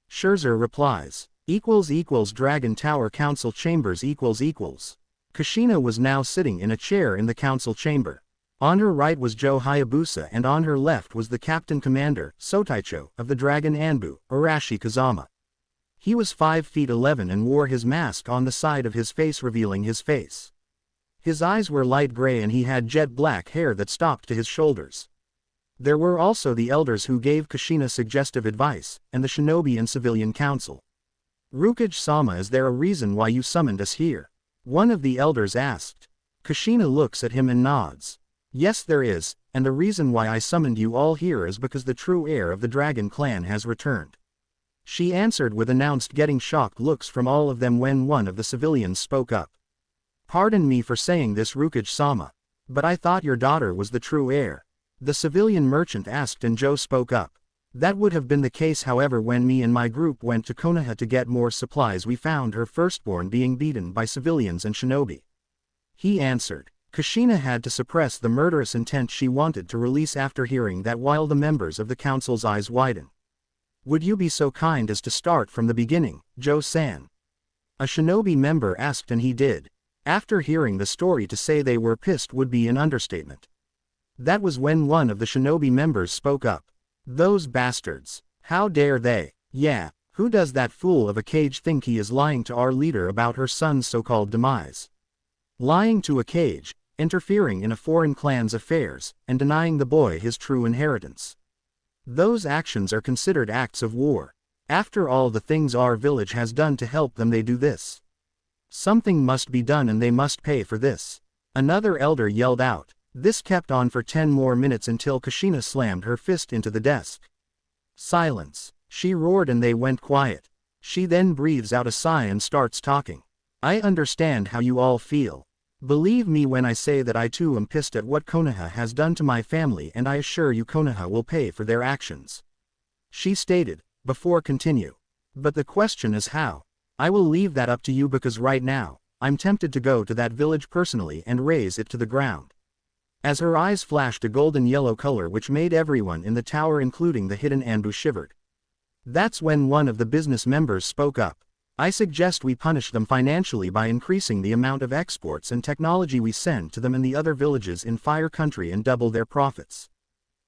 Scherzer replies, Dragon Tower Council Chambers Kushina was now sitting in a chair in the council chamber. On her right was Joe Hayabusa and on her left was the Captain Commander, Sotaicho, of the Dragon Anbu, Arashi Kazama. He was 5 feet 11 and wore his mask on the side of his face, revealing his face. His eyes were light gray and he had jet black hair that stopped to his shoulders. There were also the elders who gave Kushina suggestive advice, and the shinobi and civilian council. "Rukage-sama, is there a reason why you summoned us here?" one of the elders asked. Kushina looks at him and nods. "Yes, there is, and the reason why I summoned you all here is because the true heir of the Dragon Clan has returned," she answered with announced, getting shocked looks from all of them when one of the civilians spoke up. "Pardon me for saying this, Rukage-sama, but I thought your daughter was the true heir," the civilian merchant asked, and Joe spoke up. "That would have been the case, however when me and my group went to Konoha to get more supplies we found her firstborn being beaten by civilians and shinobi," he answered. Kushina had to suppress the murderous intent she wanted to release after hearing that while the members of the council's eyes widen. Would you be so kind as to start from the beginning, Joe-san? A shinobi member asked, and he did. After hearing the story, to say they were pissed would be an understatement. That was when one of the shinobi members spoke up. Those bastards. How dare they? Yeah, who does that fool of a cage think he is lying to our leader about her son's so-called demise? Lying to a cage, interfering in a foreign clan's affairs, and denying the boy his true inheritance. Those actions are considered acts of war. After all the things our village has done to help them, they do this. Something must be done and they must pay for this. Another elder yelled out. This kept on for 10 more minutes until Kushina slammed her fist into the desk. Silence, she roared, and they went quiet. She then breathes out a sigh and starts talking. I understand how you all feel. Believe me when I say that I too am pissed at what Konoha has done to my family, and I assure you Konoha will pay for their actions. She stated, before continue. But the question is how? I will leave that up to you because right now, I'm tempted to go to that village personally and raze it to the ground. As her eyes flashed a golden yellow color which made everyone in the tower including the hidden Anbu shivered. That's when one of the business members spoke up. I suggest we punish them financially by increasing the amount of exports and technology we send to them and the other villages in Fire Country and double their profits.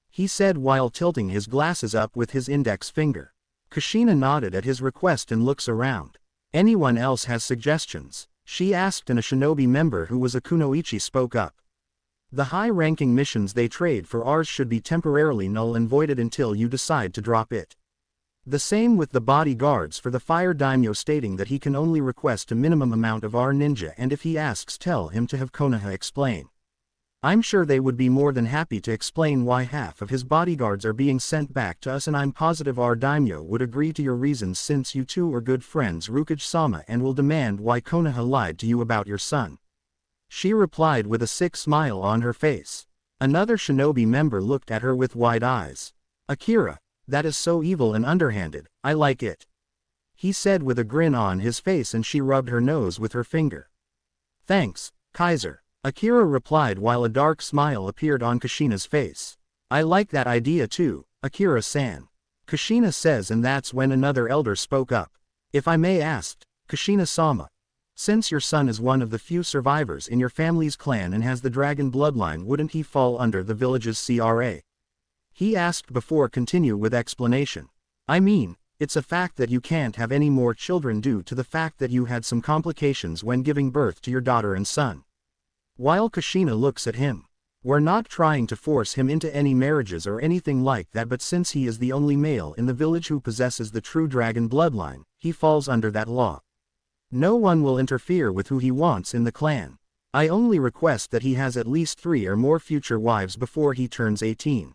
He said while tilting his glasses up with his index finger. Kushina nodded at his request and looks around. Anyone else has suggestions? She asked, and a shinobi member who was a kunoichi spoke up. The high-ranking missions they trade for ours should be temporarily null and voided until you decide to drop it. The same with the bodyguards for the fire daimyo, stating that he can only request a minimum amount of our ninja, and if he asks tell him to have Konoha explain. I'm sure they would be more than happy to explain why half of his bodyguards are being sent back to us, and I'm positive our daimyo would agree to your reasons since you two are good friends, Rukage-sama, and will demand why Konoha lied to you about your son. She replied with a sick smile on her face. Another shinobi member looked at her with wide eyes. Akira, that is so evil and underhanded, I like it. He said with a grin on his face, and she rubbed her nose with her finger. Thanks, Kaiser. Akira replied while a dark smile appeared on Kushina's face. I like that idea too, Akira-san. Kushina says, and that's when another elder spoke up. If I may ask, Kushina-sama, since your son is one of the few survivors in your family's clan and has the dragon bloodline, wouldn't he fall under the village's CRA? He asked before continue with explanation. I mean, it's a fact that you can't have any more children due to the fact that you had some complications when giving birth to your daughter and son. While Kushina looks at him. We're not trying to force him into any marriages or anything like that, but since he is the only male in the village who possesses the true dragon bloodline, he falls under that law. No one will interfere with who he wants in the clan. I only request that he has at least 3 or more future wives before he turns 18.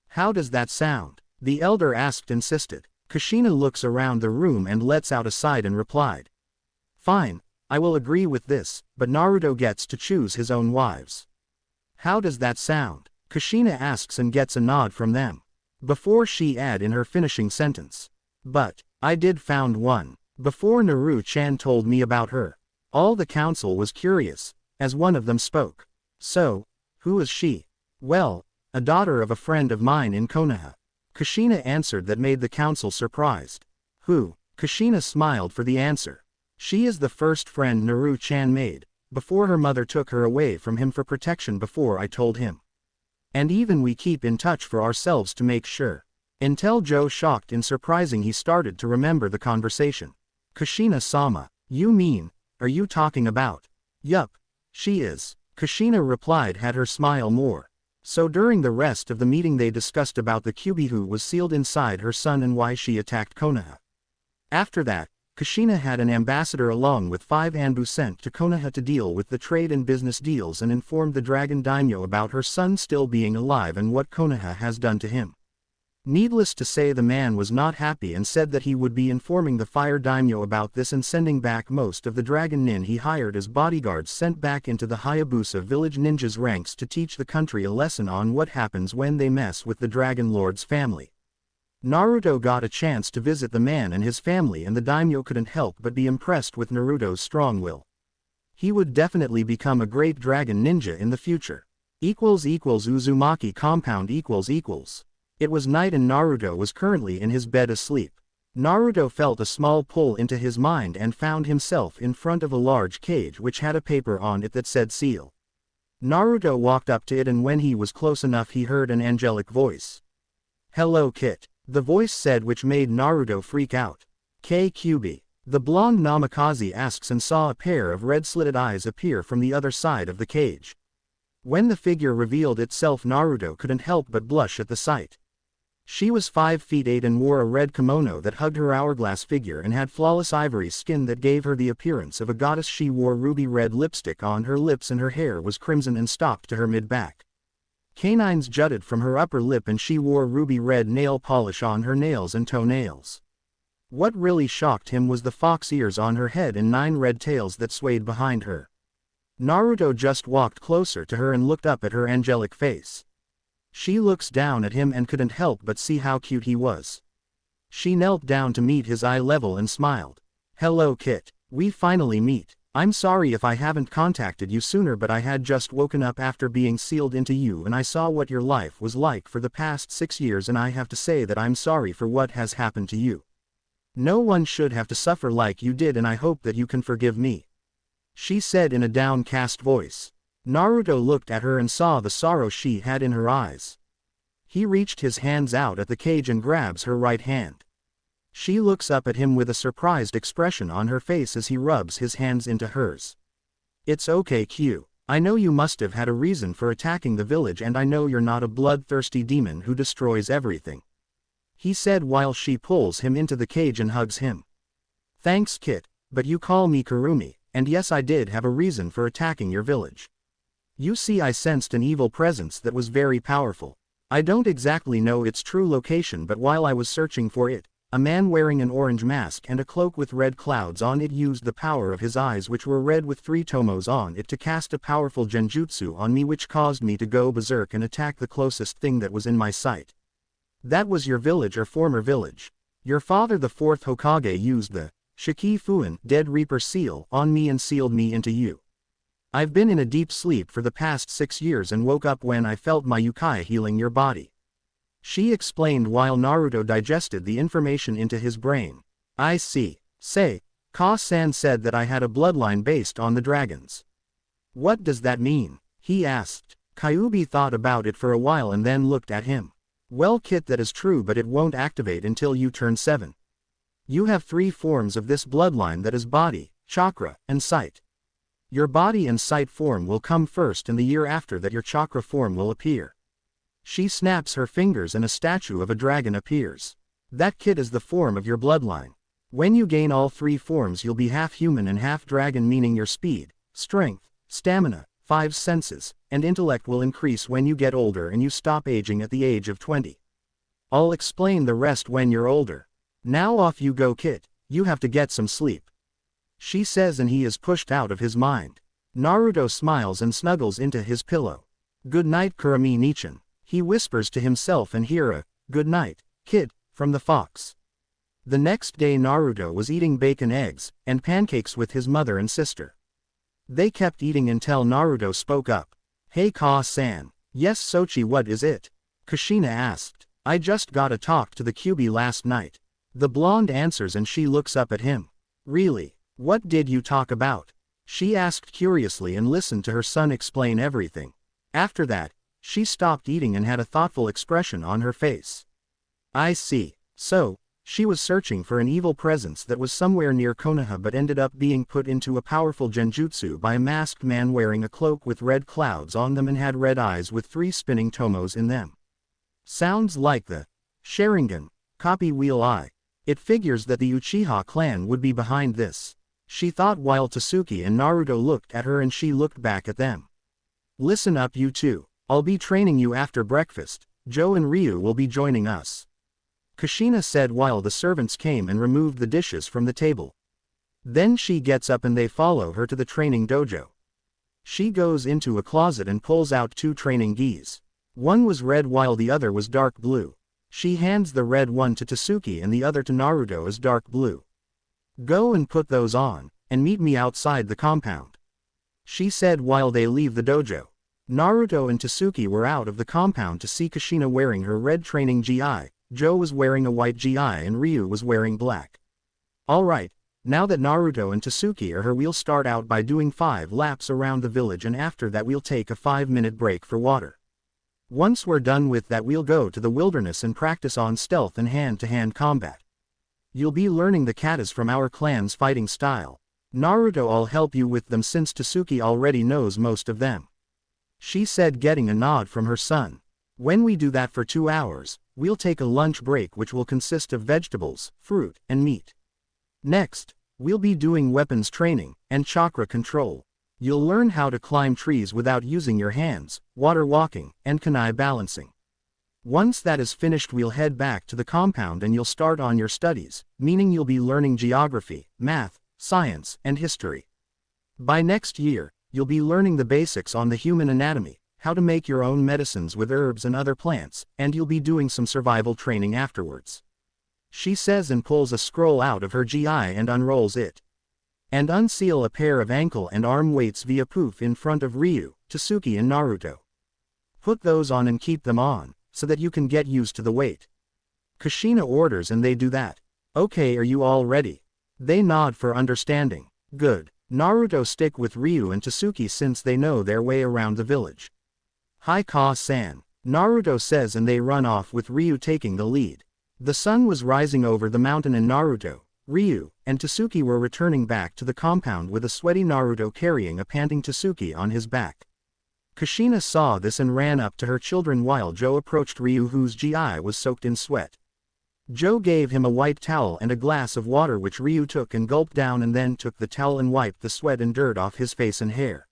How does that sound? The elder asked, insisted. Kushina looks around the room and lets out a sigh and replied. Fine, I will agree with this, but Naruto gets to choose his own wives. How does that sound? Kushina asks and gets a nod from them. Before she add in her finishing sentence. But, I did found one. Before Naru-chan told me about her. All the council was curious, as one of them spoke. So, who is she? Well, a daughter of a friend of mine in Konoha. Kushina answered. That made the council surprised. Who? Kushina smiled for the answer. She is the first friend Naru-chan made, before her mother took her away from him for protection before I told him. And even we keep in touch for ourselves to make sure. Until Joe shocked and surprising he started to remember the conversation. Kushina-sama, you mean, are you talking about? Yup, she is. Kushina replied, had her smile more. So during the rest of the meeting they discussed about the Kyuubi who was sealed inside her son and why she attacked Konoha. After that, Kushina had an ambassador along with 5 Anbu sent to Konoha to deal with the trade and business deals and informed the Dragon Daimyo about her son still being alive and what Konoha has done to him. Needless to say, the man was not happy and said that he would be informing the Fire Daimyo about this and sending back most of the Dragon Nin he hired as bodyguards sent back into the Hayabusa village ninjas ranks to teach the country a lesson on what happens when they mess with the Dragon Lord's family. Naruto got a chance to visit the man and his family, and the daimyo couldn't help but be impressed with Naruto's strong will. He would definitely become a great dragon ninja in the future. Uzumaki compound ==. It was night and Naruto was currently in his bed asleep. Naruto felt a small pull into his mind and found himself in front of a large cage which had a paper on it that said seal. Naruto walked up to it, and when he was close enough he heard an angelic voice. "Hello Kit," the voice said, which made Naruto freak out. "KQB?" The blonde Namikaze asks, and saw a pair of red-slitted eyes appear from the other side of the cage. When the figure revealed itself, Naruto couldn't help but blush at the sight. She was 5 feet 8 and wore a red kimono that hugged her hourglass figure and had flawless ivory skin that gave her the appearance of a goddess. She wore ruby red lipstick on her lips and her hair was crimson and stopped to her mid-back. Canines jutted from her upper lip and she wore ruby red nail polish on her nails and toenails. What really shocked him was the fox ears on her head and 9 red tails that swayed behind her. Naruto just walked closer to her and looked up at her angelic face. She looks down at him and couldn't help but see how cute he was. She knelt down to meet his eye level and smiled. "Hello Kit, we finally meet. I'm sorry if I haven't contacted you sooner, but I had just woken up after being sealed into you and I saw what your life was like for the past 6 years, and I have to say that I'm sorry for what has happened to you. No one should have to suffer like you did, and I hope that you can forgive me," she said in a downcast voice. Naruto looked at her and saw the sorrow she had in her eyes. He reached his hands out at the cage and grabs her right hand. She looks up at him with a surprised expression on her face as he rubs his hands into hers. "It's okay Q. I know you must have had a reason for attacking the village, and I know you're not a bloodthirsty demon who destroys everything," he said while she pulls him into the cage and hugs him. "Thanks Kit, but you call me Kurumi, and yes, I did have a reason for attacking your village. You see, I sensed an evil presence that was very powerful. I don't exactly know its true location, but while I was searching for it, a man wearing an orange mask and a cloak with red clouds on it used the power of his eyes, which were red with 3 tomos on it, to cast a powerful genjutsu on me, which caused me to go berserk and attack the closest thing that was in my sight. That was your village, or former village. Your father, the 4th Hokage, used the Shikifuin Dead Reaper seal on me and sealed me into you. I've been in a deep sleep for the past 6 years and woke up when I felt my Uchiha healing your body," she explained while Naruto digested the information into his brain. "I see. Say, Ka-san said that I had a bloodline based on the dragons. What does that mean?" he asked. Kyuubi thought about it for a while and then looked at him. "Well Kit, that is true, but it won't activate until you turn 7. You have 3 forms of this bloodline, that is body, chakra, and sight. Your body and sight form will come first, and the year after that your chakra form will appear." She snaps her fingers and a statue of a dragon appears. "That Kit is the form of your bloodline. When you gain all 3 forms you'll be half human and half dragon, meaning your speed, strength, stamina, 5 senses, and intellect will increase when you get older and you stop aging at the age of 20. I'll explain the rest when you're older. Now off you go Kit, you have to get some sleep," she says, and he is pushed out of his mind. Naruto smiles and snuggles into his pillow. "Good night Kurumi Nichan," he whispers to himself, and hear a "good night, Kid," from the fox. The next day Naruto was eating bacon, eggs, and pancakes with his mother and sister. They kept eating until Naruto spoke up. "Hey Ka-san." "Yes Sochi, what is it?" Kushina asked. "I just got a talk to the QB last night," the blonde answers, and she looks up at him. "Really? What did you talk about?" she asked curiously and listened to her son explain everything. After that, she stopped eating and had a thoughtful expression on her face. "I see. So, she was searching for an evil presence that was somewhere near Konoha but ended up being put into a powerful genjutsu by a masked man wearing a cloak with red clouds on them and had red eyes with 3 spinning tomos in them. Sounds like the Sharingan copy wheel eye. It figures that the Uchiha clan would be behind this," she thought while Tasuki and Naruto looked at her and she looked back at them. "Listen up you two. I'll be training you after breakfast. Joe and Ryu will be joining us," Kushina said while the servants came and removed the dishes from the table. Then she gets up and they follow her to the training dojo. She goes into a closet and pulls out 2 training gis. One was red while the other was dark blue. She hands the red one to Tasuki and the other to Naruto as dark blue. "Go and put those on, and meet me outside the compound." she said while they leave the dojo. Naruto and Tasuki were out of the compound to see Kushina wearing her red training gi, Joe was wearing a white gi and Ryu was wearing black. Alright, now that Naruto and Tasuki are here, we'll start out by doing 5 laps around the village, and after that we'll take a 5-minute break for water. Once we're done with that, we'll go to the wilderness and practice on stealth and hand-to-hand combat. You'll be learning the katas from our clan's fighting style. Naruto, I'll help you with them since Tasuki already knows most of them, she said, getting a nod from her son. When we do that for 2 hours, we'll take a lunch break which will consist of vegetables, fruit, and meat. Next, we'll be doing weapons training and chakra control. You'll learn how to climb trees without using your hands, water walking, and kunai balancing. Once that is finished, we'll head back to the compound and you'll start on your studies, meaning you'll be learning geography, math, science, and history. By next year, you'll be learning the basics on the human anatomy, how to make your own medicines with herbs and other plants, and you'll be doing some survival training afterwards, she says, and pulls a scroll out of her gi and unrolls it. And unseal a pair of ankle and arm weights via poof in front of Ryu, Tasuki and Naruto. Put those on and keep them on, so that you can get used to the weight. Kushina orders and they do that. Okay, are you all ready? They nod for understanding. Good. Naruto stick with Ryu and Tasuki since they know their way around the village. Hi Ka-san, Naruto says, and they run off with Ryu taking the lead. The sun was rising over the mountain and Naruto, Ryu, and Tasuki were returning back to the compound with a sweaty Naruto carrying a panting Tasuki on his back. Kushina saw this and ran up to her children while Joe approached Ryu, whose gi was soaked in sweat. Joe gave him a white towel and a glass of water which Ryu took and gulped down, and then took the towel and wiped the sweat and dirt off his face and hair.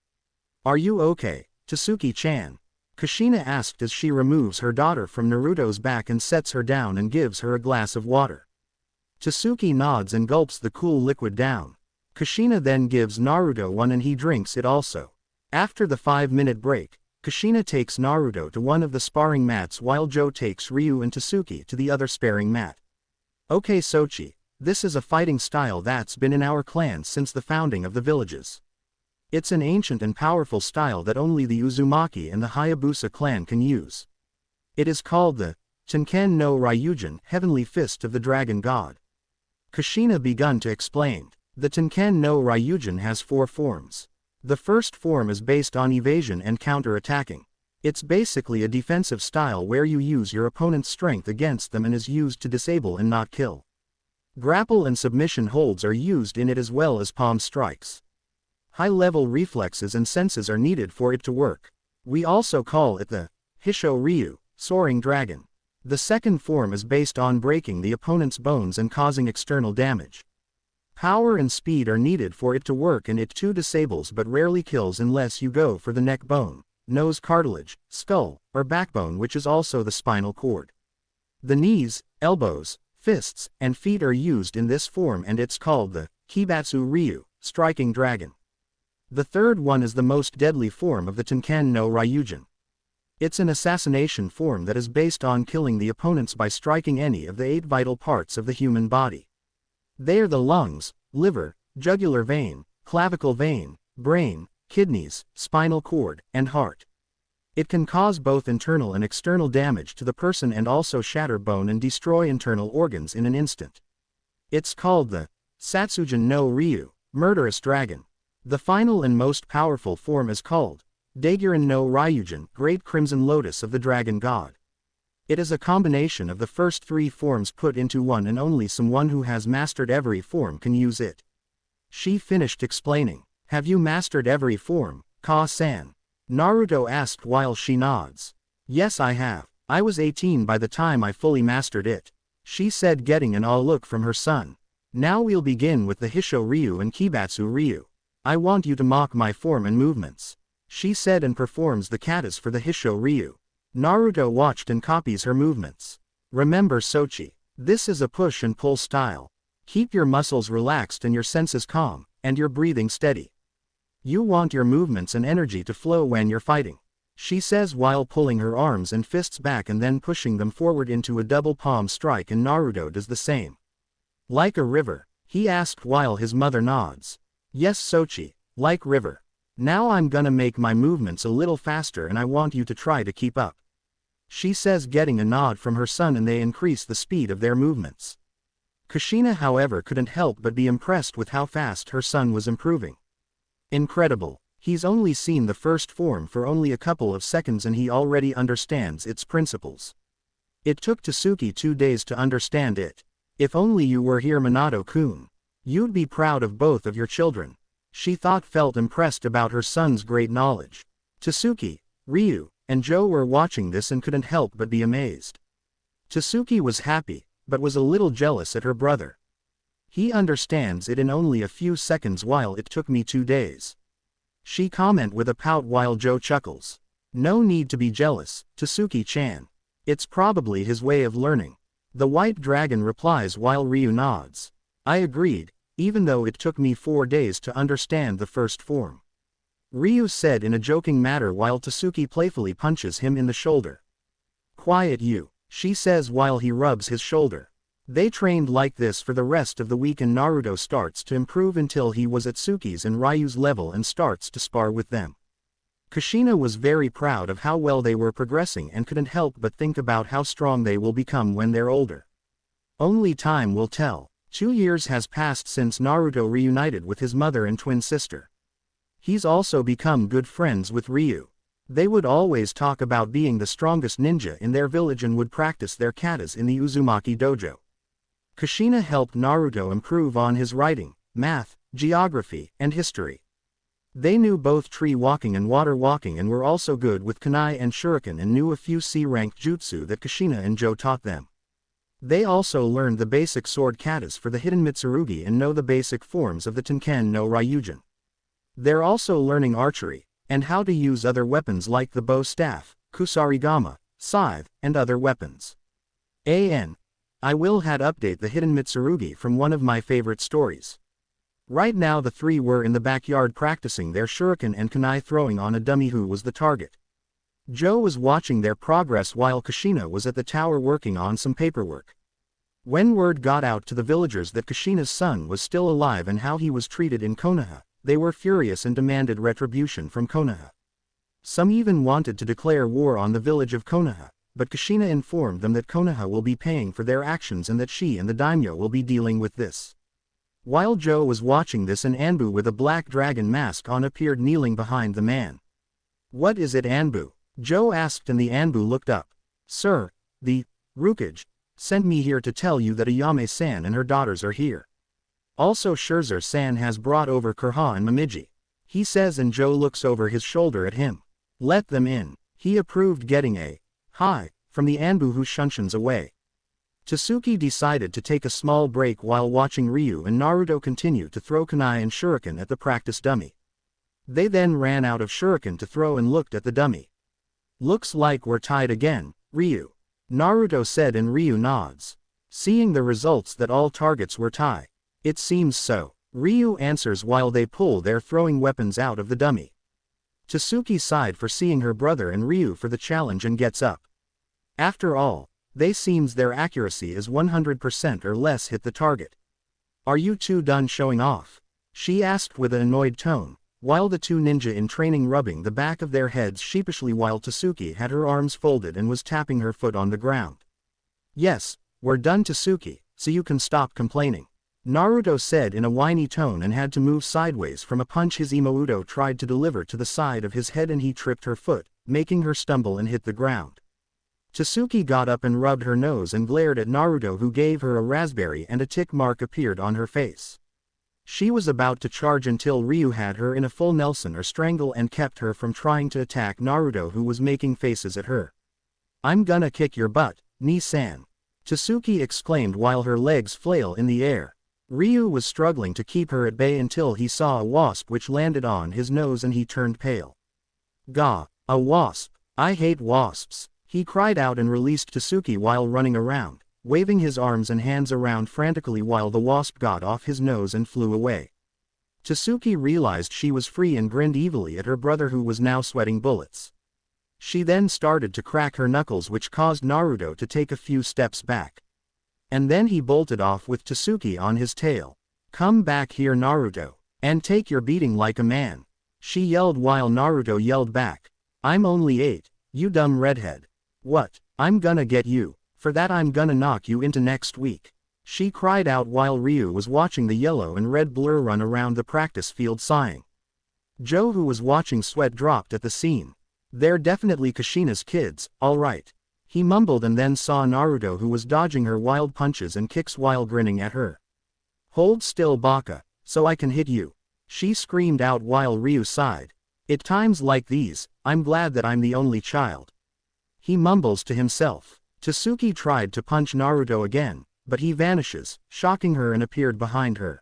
Are you okay, Tasuki-chan? Kushina asked as she removes her daughter from Naruto's back and sets her down and gives her a glass of water. Tasuki nods and gulps the cool liquid down. Kushina then gives Naruto one and he drinks it also. After the 5-minute break, Kushina takes Naruto to one of the sparring mats while Joe takes Ryu and Tasuki to the other sparring mat. Okay Sochi, this is a fighting style that's been in our clan since the founding of the villages. It's an ancient and powerful style that only the Uzumaki and the Hayabusa clan can use. It is called the Tenken no Ryujin, Heavenly Fist of the Dragon God. Kushina begun to explain. The Tenken no Ryujin has 4 forms. The first form is based on evasion and counter-attacking. It's basically a defensive style where you use your opponent's strength against them and is used to disable and not kill. Grapple and submission holds are used in it as well as palm strikes. High-level reflexes and senses are needed for it to work. We also call it the Hisho Ryu, Soaring Dragon. The second form is based on breaking the opponent's bones and causing external damage. Power and speed are needed for it to work, and it too disables but rarely kills unless you go for the neck bone, nose cartilage, skull, or backbone, which is also the spinal cord. The knees, elbows, fists, and feet are used in this form, and it's called the Kibatsu Ryu, Striking Dragon. The third one is the most deadly form of the Tenken no Ryujin. It's an assassination form that is based on killing the opponents by striking any of the 8 vital parts of the human body. They are the lungs, liver, jugular vein, clavicle vein, brain, kidneys, spinal cord, and heart. It can cause both internal and external damage to the person and also shatter bone and destroy internal organs in an instant. It's called the Satsujin no Ryu, Murderous Dragon. The final and most powerful form is called Daiguren no Ryujin, Great Crimson Lotus of the Dragon God. It is a combination of the first 3 forms put into one, and only someone who has mastered every form can use it. She finished explaining. Have you mastered every form, Ka-san? Naruto asked while she nods. Yes, I have. I was 18 by the time I fully mastered it, she said, getting an awe look from her son. Now we'll begin with the Hisho Ryu and Kibatsu Ryu. I want you to mock my form and movements, she said, and performs the katas for the Hisho Ryu. Naruto watched and copies her movements. Remember Sochi, this is a push and pull style. Keep your muscles relaxed and your senses calm, and your breathing steady. You want your movements and energy to flow when you're fighting, she says while pulling her arms and fists back and then pushing them forward into a double palm strike, and Naruto does the same. Like a river, he asked while his mother nods. Yes Sochi, like river. Now I'm gonna make my movements a little faster and I want you to try to keep up. She says, getting a nod from her son, and they increase the speed of their movements. Kushina, however, couldn't help but be impressed with how fast her son was improving. Incredible. He's only seen the first form for only a couple of seconds and he already understands its principles. It took Tasuki 2 days to understand it. If only you were here, Minato-kun. You'd be proud of both of your children. She felt impressed about her son's great knowledge. Tasuki, Ryu, and Joe were watching this and couldn't help but be amazed. Tasuki was happy, but was a little jealous at her brother. He understands it in only a few seconds while it took me 2 days. She comment with a pout while Joe chuckles. No need to be jealous, Tasuki-chan. It's probably his way of learning. The white dragon replies while Ryu nods. I agreed, even though it took me 4 days to understand the first form. Ryu said in a joking manner while Tasuki playfully punches him in the shoulder. Quiet you, she says while he rubs his shoulder. They trained like this for the rest of the week and Naruto starts to improve until he was at Tsuki's and Ryu's level and starts to spar with them. Kushina was very proud of how well they were progressing and couldn't help but think about how strong they will become when they're older. Only time will tell. 2 years has passed since Naruto reunited with his mother and twin sister. He's also become good friends with Ryu. They would always talk about being the strongest ninja in their village and would practice their katas in the Uzumaki dojo. Kushina helped Naruto improve on his writing, math, geography, and history. They knew both tree walking and water walking and were also good with kunai and shuriken and knew a few C-rank jutsu that Kushina and Joe taught them. They also learned the basic sword katas for the hidden Mitsurugi and know the basic forms of the Tenken no Ryujin. They're also learning archery, and how to use other weapons like the bow staff, kusarigama, scythe, and other weapons. I will had update the hidden Mitsurugi from one of my favorite stories. Right now the three were in the backyard practicing their shuriken and kunai throwing on a dummy who was the target. Joe was watching their progress while Kushina was at the tower working on some paperwork. When word got out to the villagers that Kushina's son was still alive and how he was treated in Konoha, they were furious and demanded retribution from Konoha. Some even wanted to declare war on the village of Konoha, but Kushina informed them that Konoha will be paying for their actions and that she and the daimyo will be dealing with this. While Joe was watching this, an Anbu with a black dragon mask on appeared kneeling behind the man. What is it, Anbu? Joe asked and the Anbu looked up. Sir, the Rukage sent me here to tell you that Ayame-san and her daughters are here. Also Scherzer-san has brought over Kurha and Momiji. He says, and Joe looks over his shoulder at him. Let them in. He approved getting a hi from the Anbu who shuns away. Tasuki decided to take a small break while watching Ryu and Naruto continue to throw kunai and shuriken at the practice dummy. They then ran out of shuriken to throw and looked at the dummy. Looks like we're tied again, Ryu. Naruto said and Ryu nods. Seeing the results that all targets were tie. It seems so, Ryu answers while they pull their throwing weapons out of the dummy. Tasuki sighed for seeing her brother and Ryu for the challenge and gets up. After all, they seems their accuracy is 100% or less hit the target. Are you two done showing off? She asked with an annoyed tone, while the two ninja in training rubbing the back of their heads sheepishly while Tasuki had her arms folded and was tapping her foot on the ground. Yes, we're done, Tasuki, so you can stop complaining. Naruto said in a whiny tone and had to move sideways from a punch his Imouto tried to deliver to the side of his head and he tripped her foot, making her stumble and hit the ground. Tasuki got up and rubbed her nose and glared at Naruto, who gave her a raspberry and a tick mark appeared on her face. She was about to charge until Ryu had her in a full Nelson or strangle and kept her from trying to attack Naruto, who was making faces at her. I'm gonna kick your butt, Ni-san. Tasuki exclaimed while her legs flail in the air. Ryu was struggling to keep her at bay until he saw a wasp which landed on his nose and he turned pale. Gah, a wasp. I hate wasps. He cried out and released Tasuki while running around, waving his arms and hands around frantically while the wasp got off his nose and flew away. Tasuki realized she was free and grinned evilly at her brother, who was now sweating bullets. She then started to crack her knuckles, which caused Naruto to take a few steps back. And then he bolted off with Tasuki on his tail. Come back here, Naruto, and take your beating like a man. she yelled while Naruto yelled back. I'm only 8, you dumb redhead. What? I'm gonna get you. For that I'm gonna knock you into next week. She cried out while Ryu was watching the yellow and red blur run around the practice field sighing. Joe, who was watching, sweat dropped at the scene. They're definitely Kushina's kids, alright. He mumbled and then saw Naruto, who was dodging her wild punches and kicks while grinning at her. Hold still, Baka, so I can hit you. She screamed out while Ryu sighed. At times like these, I'm glad that I'm the only child. He mumbles to himself. Tsuki tried to punch Naruto again, but he vanishes, shocking her, and appeared behind her.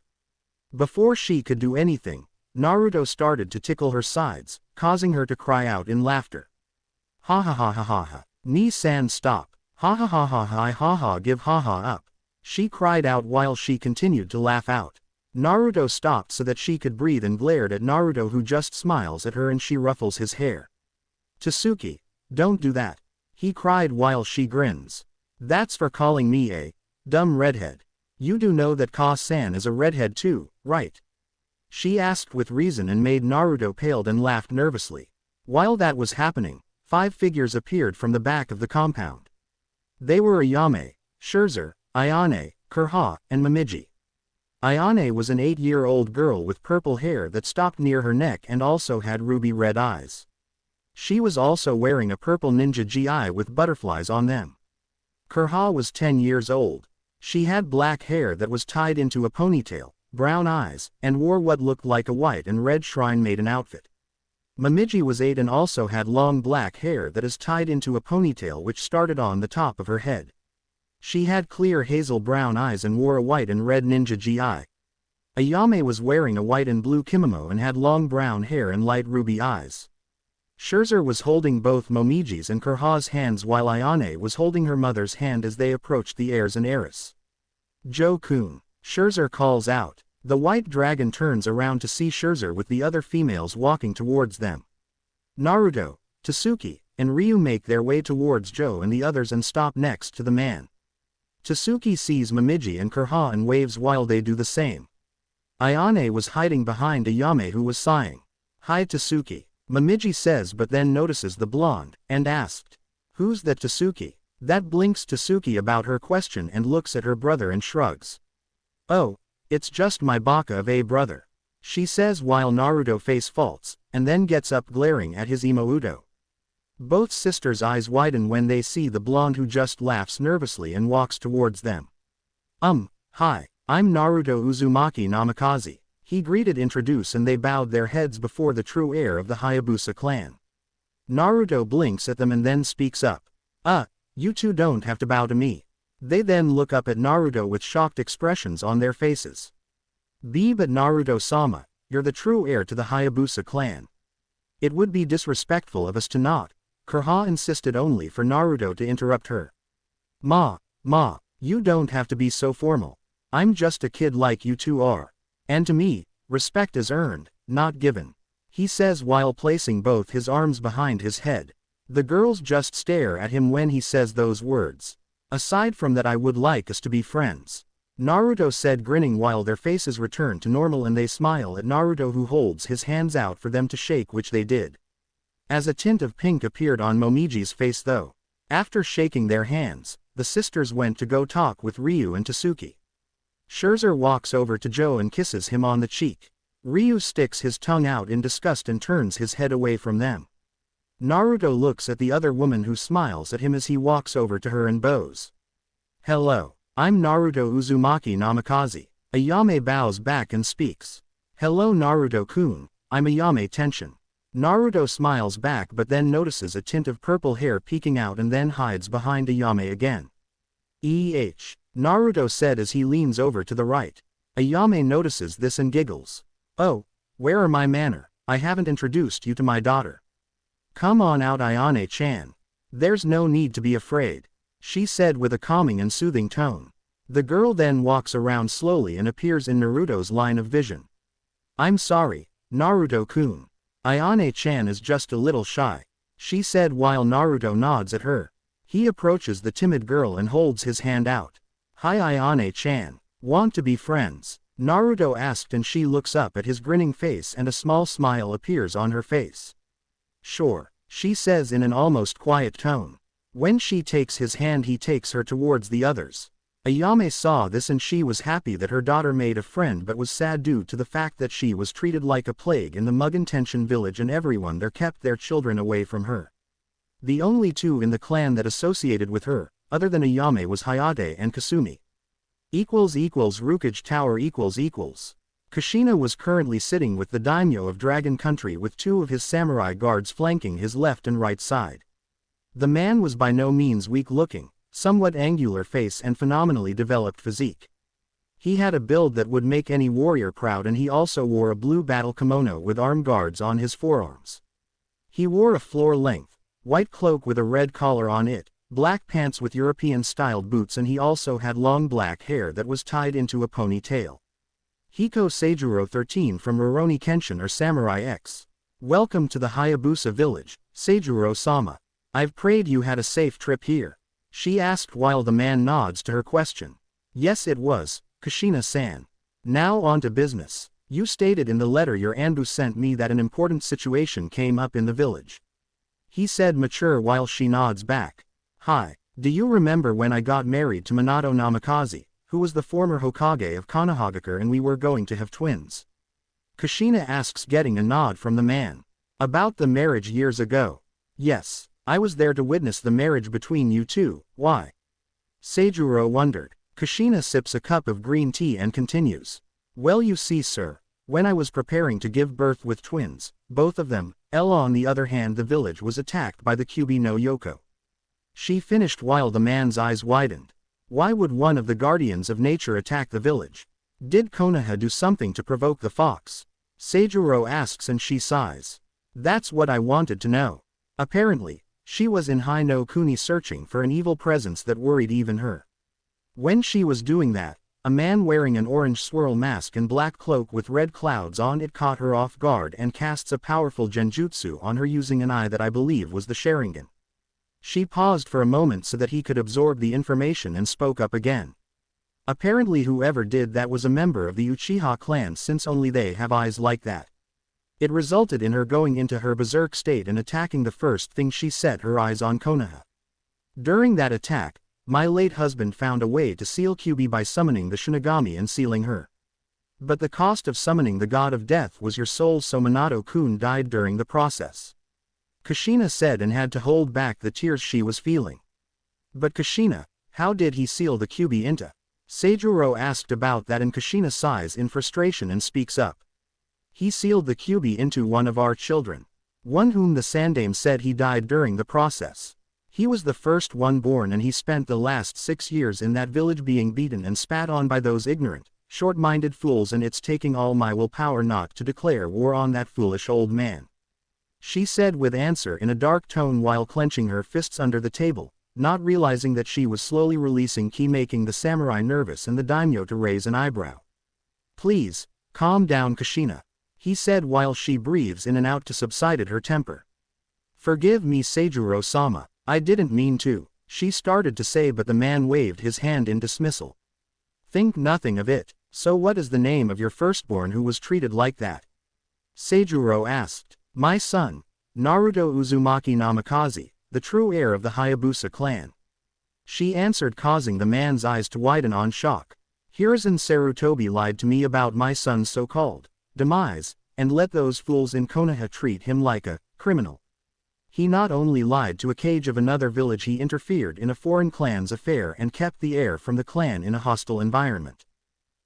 Before she could do anything, Naruto started to tickle her sides, causing her to cry out in laughter. Ha ha ha ha ha ha. Ni-san, stop. Ha ha ha ha ha ha ha, give ha ha up. She cried out while she continued to laugh out. Naruto stopped so that she could breathe and glared at Naruto, who just smiles at her and she ruffles his hair. Tsuki, don't do that. He cried while she grins. That's for calling me a dumb redhead. You do know that Ka-san is a redhead too, right? She asked with reason and made Naruto paled and laughed nervously. While that was happening, 5 figures appeared from the back of the compound. They were Ayame, Scherzer, Ayane, Kurha, and Momiji. Ayane was an 8-year-old girl with purple hair that stopped near her neck and also had ruby red eyes. She was also wearing a purple ninja gi with butterflies on them. Kurha was 10 years old. She had black hair that was tied into a ponytail, brown eyes, and wore what looked like a white and red shrine maiden outfit. Momiji was 8 and also had long black hair that is tied into a ponytail which started on the top of her head. She had clear hazel brown eyes and wore a white and red ninja gi. Ayame was wearing a white and blue kimono and had long brown hair and light ruby eyes. Scherzer was holding both Momiji's and Kurha's hands while Ayane was holding her mother's hand as they approached the heirs and heiress. Joe-kun, Scherzer calls out. The white dragon turns around to see Scherzer with the other females walking towards them. Naruto, Tsuki, and Ryu make their way towards Joe and the others and stop next to the man. Tsuki sees Momiji and Kurha and waves while they do the same. Ayane was hiding behind Ayame, who was sighing. Hi Tsuki, Momiji says, but then notices the blonde, and asked, who's that Tsuki? That blinks Tsuki about her question and looks at her brother and shrugs. Oh, it's just my Baka of a brother, she says while Naruto face faults, and then gets up glaring at his Imouto. Both sisters' eyes widen when they see the blonde, who just laughs nervously and walks towards them. Hi, I'm Naruto Uzumaki Namikaze, he greeted introduce, and they bowed their heads before the true heir of the Hayabusa clan. Naruto blinks at them and then speaks up. You two don't have to bow to me. They then look up at Naruto with shocked expressions on their faces. But Naruto-sama, you're the true heir to the Hayabusa clan. It would be disrespectful of us to not. Kurha insisted, only for Naruto to interrupt her. Ma, you don't have to be so formal. I'm just a kid like you two are. And to me, respect is earned, not given, he says while placing both his arms behind his head. The girls just stare at him when he says those words. Aside from that, I would like us to be friends, Naruto said, grinning while their faces return to normal and they smile at Naruto, who holds his hands out for them to shake, which they did. As a tint of pink appeared on Momiji's face though. After shaking their hands, the sisters went to go talk with Ryu and Tsuki. Scherzer walks over to Joe and kisses him on the cheek. Ryu sticks his tongue out in disgust and turns his head away from them. Naruto looks at the other woman, who smiles at him as he walks over to her and bows. Hello, I'm Naruto Uzumaki Namikaze. Ayame bows back and speaks. Hello Naruto-kun, I'm Ayame Tenshin. Naruto smiles back but then notices a tint of purple hair peeking out and then hides behind Ayame again. Naruto said as he leans over to the right. Ayame notices this and giggles. Oh, where are my manner? I haven't introduced you to my daughter. Come on out, Ayane-chan. There's no need to be afraid, she said with a calming and soothing tone. The girl then walks around slowly and appears in Naruto's line of vision. I'm sorry, Naruto-kun. Ayane-chan is just a little shy, she said while Naruto nods at her. He approaches the timid girl and holds his hand out. Hi Ayane-chan. Want to be friends? Naruto asked, and she looks up at his grinning face and a small smile appears on her face. Sure, she says in an almost quiet tone. When she takes his hand he takes her towards the others. Ayame saw this and she was happy that her daughter made a friend, but was sad due to the fact that she was treated like a plague in the Mugen Tenshin village and everyone there kept their children away from her. The only two in the clan that associated with her, other than Ayame, was Hayate and Kasumi. Rukage Tower . Kushina was currently sitting with the daimyo of Dragon Country with two of his samurai guards flanking his left and right side. The man was by no means weak-looking, somewhat angular face and phenomenally developed physique. He had a build that would make any warrior proud, and he also wore a blue battle kimono with arm guards on his forearms. He wore a floor-length, white cloak with a red collar on it, black pants with European-styled boots, and he also had long black hair that was tied into a ponytail. Hiko Seijuro 13 from Rurouni Kenshin or Samurai X. Welcome to the Hayabusa village, Seijuro-sama. I've prayed you had a safe trip here. She asked while the man nods to her question. Yes, it was, Kushina-san. Now on to business. You stated in the letter your Anbu sent me that an important situation came up in the village. He said mature while she nods back. Hi, do you remember when I got married to Minato Namikaze, who was the former Hokage of Konohagakure, and we were going to have twins? Kushina asks, getting a nod from the man. About the marriage years ago. Yes, I was there to witness the marriage between you two. Why? Seijuro wondered. Kushina sips a cup of green tea and continues. Well, you see, sir, when I was preparing to give birth with twins, both of them, Ella on the other hand, the village was attacked by the Kyuubi no Yoko. She finished while the man's eyes widened. Why would one of the guardians of nature attack the village? Did Konoha do something to provoke the fox? Seijuro asks and she sighs. That's what I wanted to know. Apparently, she was in Hai no Kuni searching for an evil presence that worried even her. When she was doing that, a man wearing an orange swirl mask and black cloak with red clouds on it caught her off guard and casts a powerful genjutsu on her using an eye that I believe was the Sharingan. She paused for a moment so that he could absorb the information and spoke up again. Apparently whoever did that was a member of the Uchiha clan, since only they have eyes like that. It resulted in her going into her berserk state and attacking the first thing she set her eyes on, Konoha. During that attack, my late husband found a way to seal Kyuubi by summoning the Shinigami and sealing her. But the cost of summoning the god of death was your soul, so Minato-kun died during the process. Kushina said and had to hold back the tears she was feeling. But Kushina, how did he seal the Kyuubi into? Seijuro asked about that, and Kushina sighs in frustration and speaks up. He sealed the Kyuubi into one of our children. One whom the Sandame said he died during the process. He was the first one born, and he spent the last 6 years in that village being beaten and spat on by those ignorant, short-minded fools, and it's taking all my willpower not to declare war on that foolish old man. She said with answer in a dark tone while clenching her fists under the table, not realizing that she was slowly releasing ki, making the samurai nervous and the daimyo to raise an eyebrow. Please, calm down, Kushina, he said while she breathes in and out to subsided her temper. Forgive me, Seijuro-sama, I didn't mean to, she started to say, but the man waved his hand in dismissal. Think nothing of it. So what is the name of your firstborn who was treated like that? Seijuro asked. My son, Naruto Uzumaki Namikaze, the true heir of the Hayabusa clan. She answered, causing the man's eyes to widen on shock. Hiruzen Sarutobi lied to me about my son's so-called demise, and let those fools in Konoha treat him like a criminal. He not only lied to a cage of another village, he interfered in a foreign clan's affair and kept the heir from the clan in a hostile environment.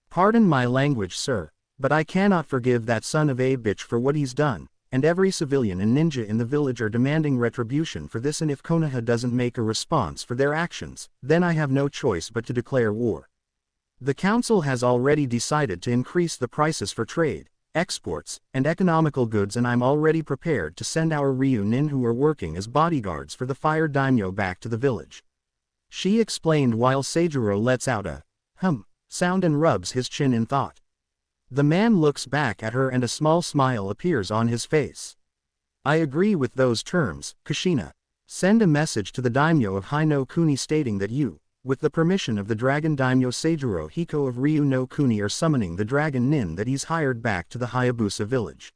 Pardon my language, sir, but I cannot forgive that son of a bitch for what he's done. And every civilian and ninja in the village are demanding retribution for this, and if Konoha doesn't make a response for their actions, then I have no choice but to declare war. The council has already decided to increase the prices for trade, exports, and economical goods, and I'm already prepared to send our Ryunin who are working as bodyguards for the fire daimyo back to the village. She explained while Seijuro lets out a sound and rubs his chin in thought. The man looks back at her and a small smile appears on his face. I agree with those terms, Kushina. Send a message to the daimyo of Hai no Kuni stating that you with the permission of the Dragon Daimyo Seijuro Hiko of Ryu no Kuni are summoning the Dragon Nin that he's hired back to the Hayabusa village.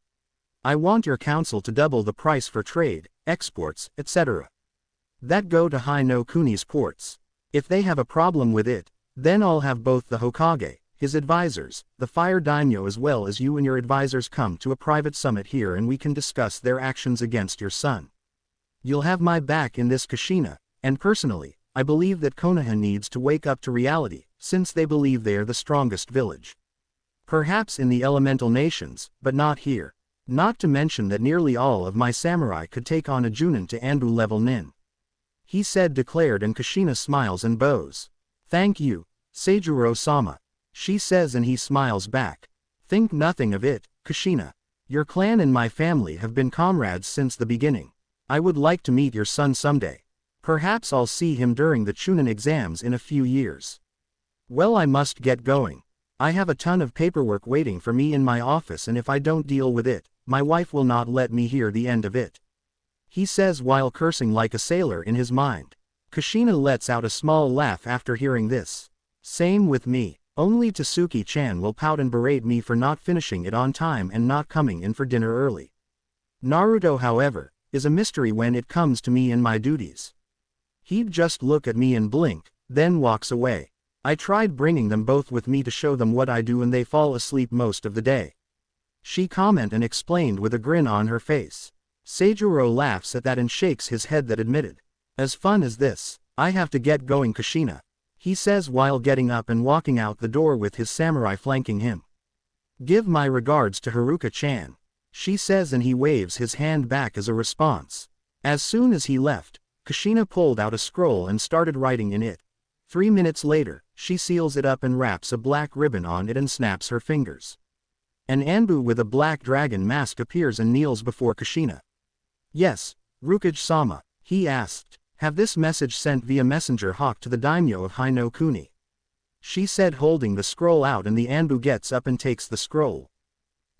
I want your council to double the price for trade, exports, etc. that go to Hai no Kuni's ports. If they have a problem with it, then I'll have both the Hokage, his advisors, the Fire Daimyo as well as you and your advisors come to a private summit here and we can discuss their actions against your son. You'll have my back in this kushina, and personally, I believe that Konoha needs to wake up to reality, since they believe they are the strongest village. Perhaps in the elemental nations, but not here. Not to mention that nearly all of my samurai could take on a Junin to Anbu level nin. He said declared and Kushina smiles and bows. Thank you, Seijuro-sama. She says and he smiles back. Think nothing of it, Kushina. Your clan and my family have been comrades since the beginning. I would like to meet your son someday. Perhaps I'll see him during the Chunin exams in a few years. Well, I must get going. I have a ton of paperwork waiting for me in my office and if I don't deal with it, my wife will not let me hear the end of it. He says while cursing like a sailor in his mind. Kushina lets out a small laugh after hearing this. Same with me. Only Tsuki-chan will pout and berate me for not finishing it on time and not coming in for dinner early. Naruto, however, is a mystery when it comes to me and my duties. He'd just look at me and blink, then walks away. I tried bringing them both with me to show them what I do and they fall asleep most of the day. She commented and explained with a grin on her face. Seijuro laughs at that and shakes his head that admitted. As fun as this, I have to get going, Kushina. He says while getting up and walking out the door with his samurai flanking him. Give my regards to Haruka-chan. She says and he waves his hand back as a response. As soon as he left, Kushina pulled out a scroll and started writing in it. 3 minutes later, she seals it up and wraps a black ribbon on it and snaps her fingers. An Anbu with a black dragon mask appears and kneels before Kushina. Yes, Rukage-sama, he asked. Have this message sent via messenger hawk to the daimyo of Hai no Kuni. She said holding the scroll out and the Anbu gets up and takes the scroll.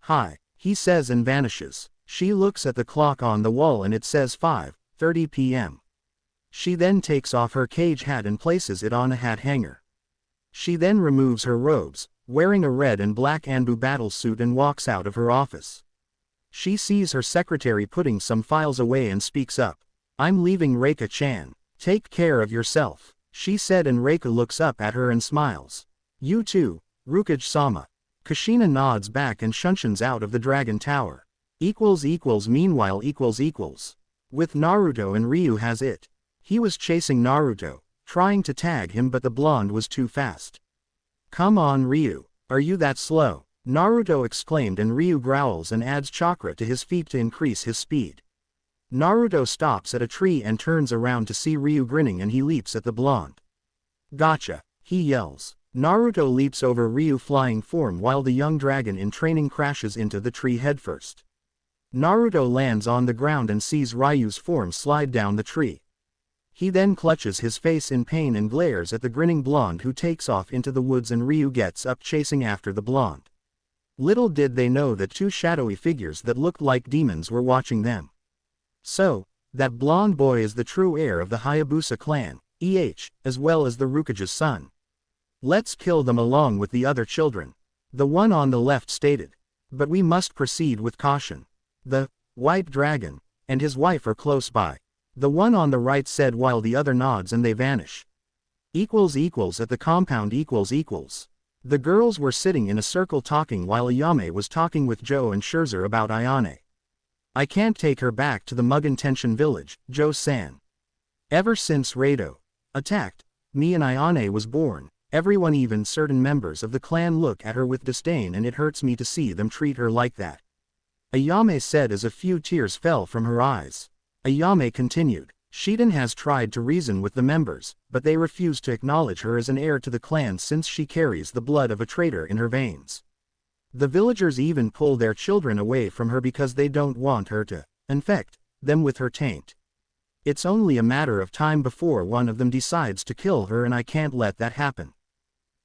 Hi, he says and vanishes. She looks at the clock on the wall and it says 5:30 p.m. She then takes off her cage hat and places it on a hat hanger. She then removes her robes, wearing a red and black Anbu battle suit and walks out of her office. She sees her secretary putting some files away and speaks up. I'm leaving Reika-chan. Take care of yourself, she said and Reika looks up at her and smiles. You too, Rukage-sama. Kushina nods back and shunshuns out of the dragon tower. Meanwhile with Naruto and Ryu Has A. He was chasing Naruto, trying to tag him but the blonde was too fast. Come on Ryu, are you that slow? Naruto exclaimed and Ryu growls and adds chakra to his feet to increase his speed. Naruto stops at a tree and turns around to see Ryu grinning and he leaps at the blonde. Gotcha, he yells. Naruto leaps over Ryu flying form while the young dragon in training crashes into the tree headfirst. Naruto lands on the ground and sees Ryu's form slide down the tree. He then clutches his face in pain and glares at the grinning blonde who takes off into the woods and Ryu gets up chasing after the blonde. Little did they know that two shadowy figures that looked like demons were watching them. So, that blonde boy is the true heir of the Hayabusa clan, as well as the Rukage's son. Let's kill them along with the other children. The one on the left stated. But we must proceed with caution. The white dragon and his wife are close by. The one on the right said while the other nods and they vanish. At the compound . The girls were sitting in a circle talking while Ayame was talking with Joe and Scherzer about Ayane. I can't take her back to the Mugen Tenshin village, Joe-san. Ever since Rado attacked me and Ayane was born, everyone even certain members of the clan look at her with disdain and it hurts me to see them treat her like that. Ayame said as a few tears fell from her eyes. Ayame continued, Shiden has tried to reason with the members, but they refuse to acknowledge her as an heir to the clan since she carries the blood of a traitor in her veins. The villagers even pull their children away from her because they don't want her to infect them with her taint. It's only a matter of time before one of them decides to kill her and I can't let that happen.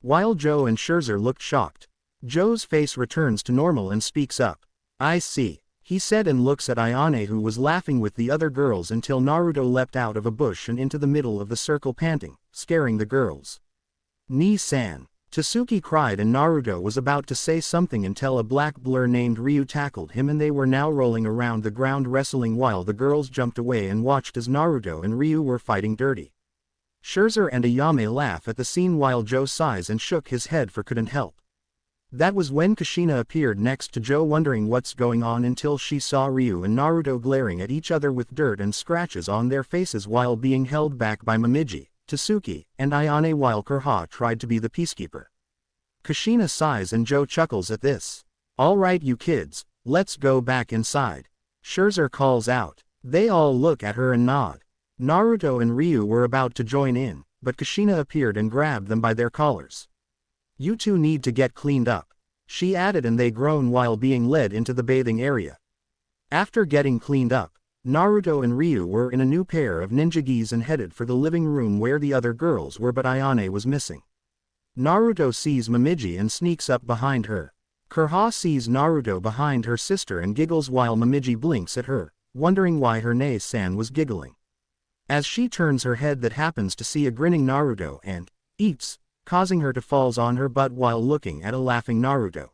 While Joe and Scherzer looked shocked, Joe's face returns to normal and speaks up. I see, he said and looks at Ayane who was laughing with the other girls until Naruto leapt out of a bush and into the middle of the circle panting, scaring the girls. Ni-san. Tasuki cried and Naruto was about to say something until a black blur named Ryu tackled him and they were now rolling around the ground wrestling while the girls jumped away and watched as Naruto and Ryu were fighting dirty. Scherzer and Ayame laugh at the scene while Joe sighs and shook his head for couldn't help. That was when Kushina appeared next to Joe wondering what's going on until she saw Ryu and Naruto glaring at each other with dirt and scratches on their faces while being held back by Momiji, Tasuki, and Ayane while Kurha tried to be the peacekeeper. Kushina sighs and Joe chuckles at this. Alright you kids, let's go back inside. Scherzer calls out. They all look at her and nod. Naruto and Ryu were about to join in, but Kushina appeared and grabbed them by their collars. You two need to get cleaned up, she added and they groan while being led into the bathing area. After getting cleaned up, Naruto and Ryu were in a new pair of ninja gis and headed for the living room where the other girls were but Ayane was missing. Naruto sees Momiji and sneaks up behind her. Kurha sees Naruto behind her sister and giggles while Momiji blinks at her, wondering why her Nei-san was giggling. As she turns her head that happens to see a grinning Naruto and eats, causing her to falls on her butt while looking at a laughing Naruto.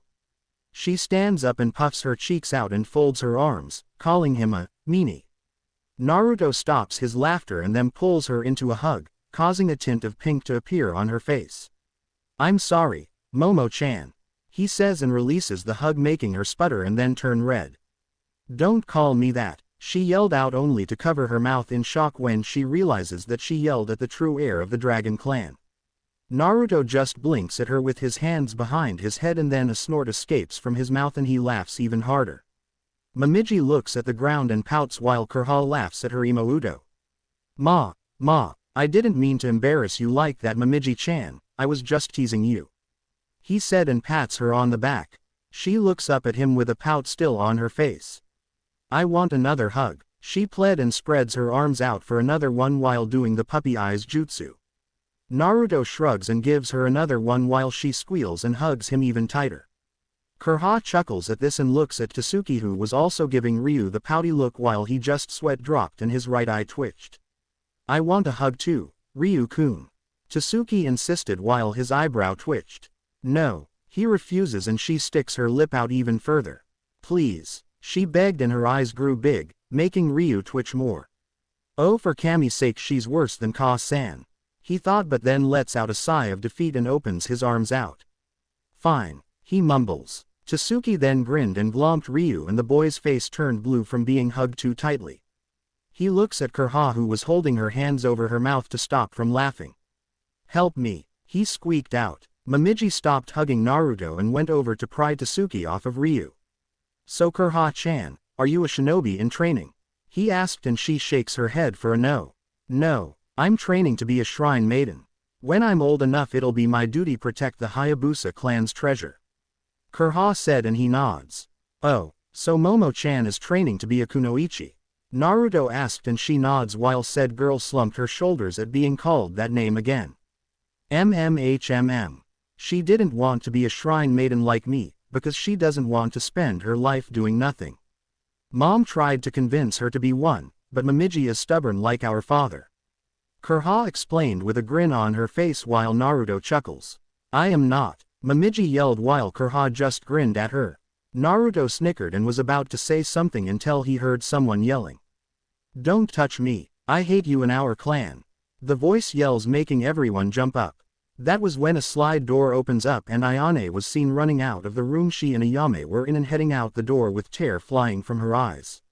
She stands up and puffs her cheeks out and folds her arms, calling him a meanie. Naruto stops his laughter and then pulls her into a hug, causing a tint of pink to appear on her face. I'm sorry, Momo-chan, he says and releases the hug making her sputter and then turn red. Don't call me that, she yelled out only to cover her mouth in shock when she realizes that she yelled at the true heir of the Dragon Clan. Naruto just blinks at her with his hands behind his head and then a snort escapes from his mouth and he laughs even harder. Momiji looks at the ground and pouts while Kurha laughs at her Imouto. Ma, I didn't mean to embarrass you like that Momiji-chan, I was just teasing you. He said and pats her on the back. She looks up at him with a pout still on her face. I want another hug, she pled and spreads her arms out for another one while doing the puppy eyes jutsu. Naruto shrugs and gives her another one while she squeals and hugs him even tighter. Kurha chuckles at this and looks at Tasuki who was also giving Ryu the pouty look while he just sweat dropped and his right eye twitched. I want a hug too, Ryu-kun. Tasuki insisted while his eyebrow twitched. No, he refuses and she sticks her lip out even further. Please, she begged and her eyes grew big, making Ryu twitch more. Oh for Kami's sake she's worse than Ka-san. He thought but then lets out a sigh of defeat and opens his arms out. Fine, he mumbles. Tasuki then grinned and glomped Ryu and the boy's face turned blue from being hugged too tightly. He looks at Kurha who was holding her hands over her mouth to stop from laughing. Help me, he squeaked out. Momiji stopped hugging Naruto and went over to pry Tasuki off of Ryu. So Kurha-chan, are you a shinobi in training? He asked and she shakes her head for a no. No. I'm training to be a shrine maiden. When I'm old enough it'll be my duty protect the Hayabusa clan's treasure. Kurha said and he nods. Oh, so Momo-chan is training to be a kunoichi? Naruto asked and she nods while said girl slumped her shoulders at being called that name again. She didn't want to be a shrine maiden like me, because she doesn't want to spend her life doing nothing. Mom tried to convince her to be one, but Momiji is stubborn like our father. Kurha explained with a grin on her face while Naruto chuckles. I am not, Momiji yelled while Kurha just grinned at her. Naruto snickered and was about to say something until he heard someone yelling. Don't touch me, I hate you and our clan. The voice yells making everyone jump up. That was when a slide door opens up and Ayane was seen running out of the room she and Ayame were in and heading out the door with tear flying from her eyes.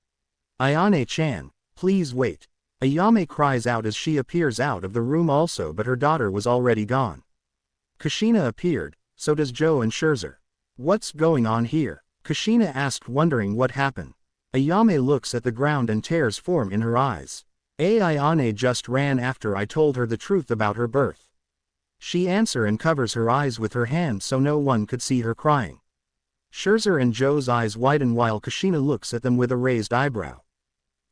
Ayane-chan, please wait. Ayame cries out as she appears out of the room also but her daughter was already gone. Kushina appeared, so does Joe and Scherzer. What's going on here? Kushina asked wondering what happened. Ayame looks at the ground and tears form in her eyes. Ayane just ran after I told her the truth about her birth. She answers and covers her eyes with her hand so no one could see her crying. Scherzer and Joe's eyes widen while Kushina looks at them with a raised eyebrow.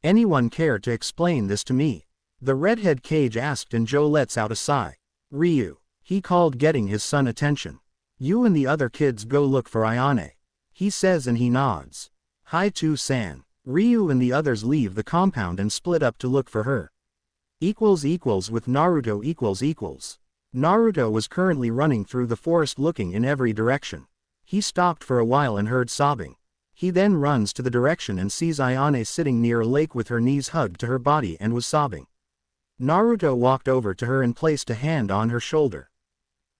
Anyone care to explain this to me? The redhead Cage asked and Joe lets out a sigh. Ryu, he called getting his son attention. You and the other kids go look for Ayane. He says and he nods. Hai-to-san. Ryu and the others leave the compound and split up to look for her. With Naruto . Naruto was currently running through the forest looking in every direction. He stopped for a while and heard sobbing. He then runs to the direction and sees Ayane sitting near a lake with her knees hugged to her body and was sobbing. Naruto walked over to her and placed a hand on her shoulder.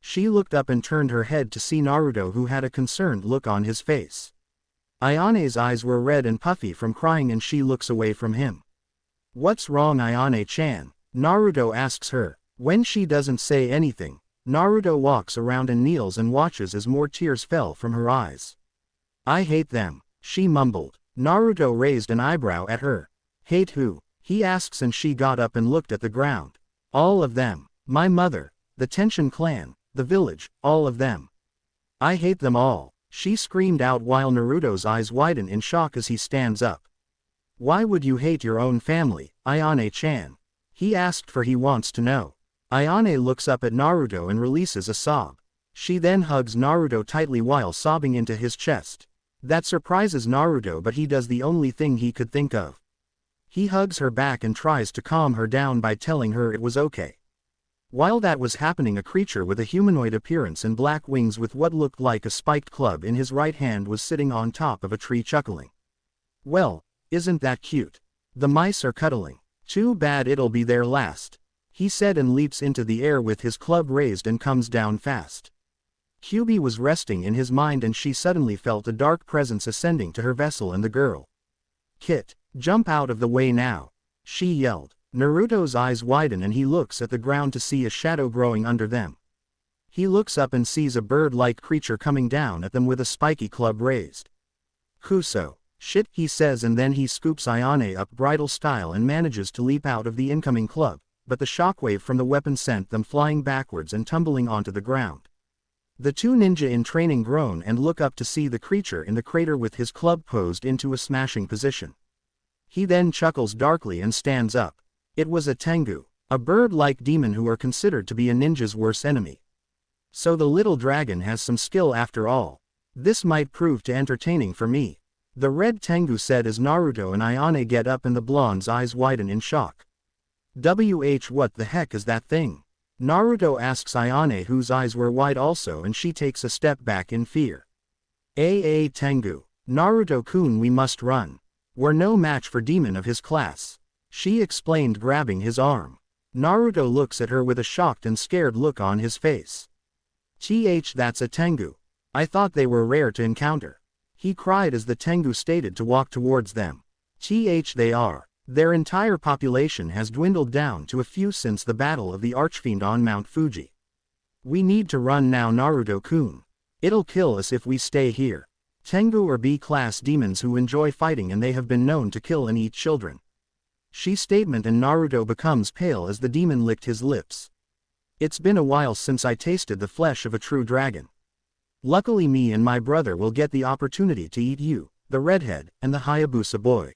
She looked up and turned her head to see Naruto, who had a concerned look on his face. Ayane's eyes were red and puffy from crying and she looks away from him. "What's wrong, Ayane-chan?" Naruto asks her. When she doesn't say anything, Naruto walks around and kneels and watches as more tears fell from her eyes. "I hate them," she mumbled. Naruto raised an eyebrow at her. "Hate who?" he asks, and she got up and looked at the ground. "All of them. My mother, the Tenshin clan, the village, all of them. I hate them all," she screamed out while Naruto's eyes widen in shock as he stands up. "Why would you hate your own family, Ayane-chan?" he asked, for he wants to know. Ayane looks up at Naruto and releases a sob. She then hugs Naruto tightly while sobbing into his chest. That surprises Naruto, but he does the only thing he could think of. He hugs her back and tries to calm her down by telling her it was okay. While that was happening, a creature with a humanoid appearance and black wings with what looked like a spiked club in his right hand was sitting on top of a tree chuckling. "Well, isn't that cute? The mice are cuddling. Too bad it'll be their last," he said and leaps into the air with his club raised and comes down fast. Kyubi was resting in his mind and she suddenly felt a dark presence ascending to her vessel and the girl. "Kit, jump out of the way now," she yelled. Naruto's eyes widen and he looks at the ground to see a shadow growing under them. He looks up and sees a bird-like creature coming down at them with a spiky club raised. "Kuso. Shit," he says, and then he scoops Ayane up bridal style and manages to leap out of the incoming club, but the shockwave from the weapon sent them flying backwards and tumbling onto the ground. The two ninja in training groan and look up to see the creature in the crater with his club posed into a smashing position. He then chuckles darkly and stands up. It was a Tengu, a bird-like demon who are considered to be a ninja's worst enemy. So the little dragon has some skill after all. This might prove too entertaining for me, the red Tengu said as Naruto and Ayane get up and the blonde's eyes widen in shock. What the heck is that thing? Naruto asks Ayane, whose eyes were wide also, and she takes a step back in fear. Tengu. Naruto-kun, we must run. We're no match for demon of his class," she explained, grabbing his arm. Naruto looks at her with a shocked and scared look on his face. That's a Tengu. I thought they were rare to encounter," he cried as the Tengu stated to walk towards them. They are. Their entire population has dwindled down to a few since the battle of the Archfiend on Mount Fuji. We need to run now, Naruto-kun. It'll kill us if we stay here. Tengu are B-class demons who enjoy fighting and they have been known to kill and eat children. She statement, and Naruto becomes pale as the demon licked his lips. It's been a while since I tasted the flesh of a true dragon. Luckily me and my brother will get the opportunity to eat you, the redhead, and the Hayabusa boy.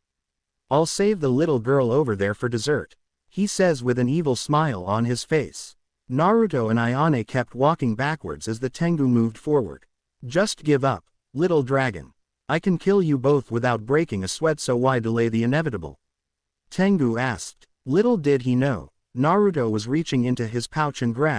I'll save the little girl over there for dessert, he says with an evil smile on his face. Naruto and Ayane kept walking backwards as the Tengu moved forward. Just give up, little dragon. I can kill you both without breaking a sweat, so why delay the inevitable? Tengu asked. Little did he know, Naruto was reaching into his pouch and grabbed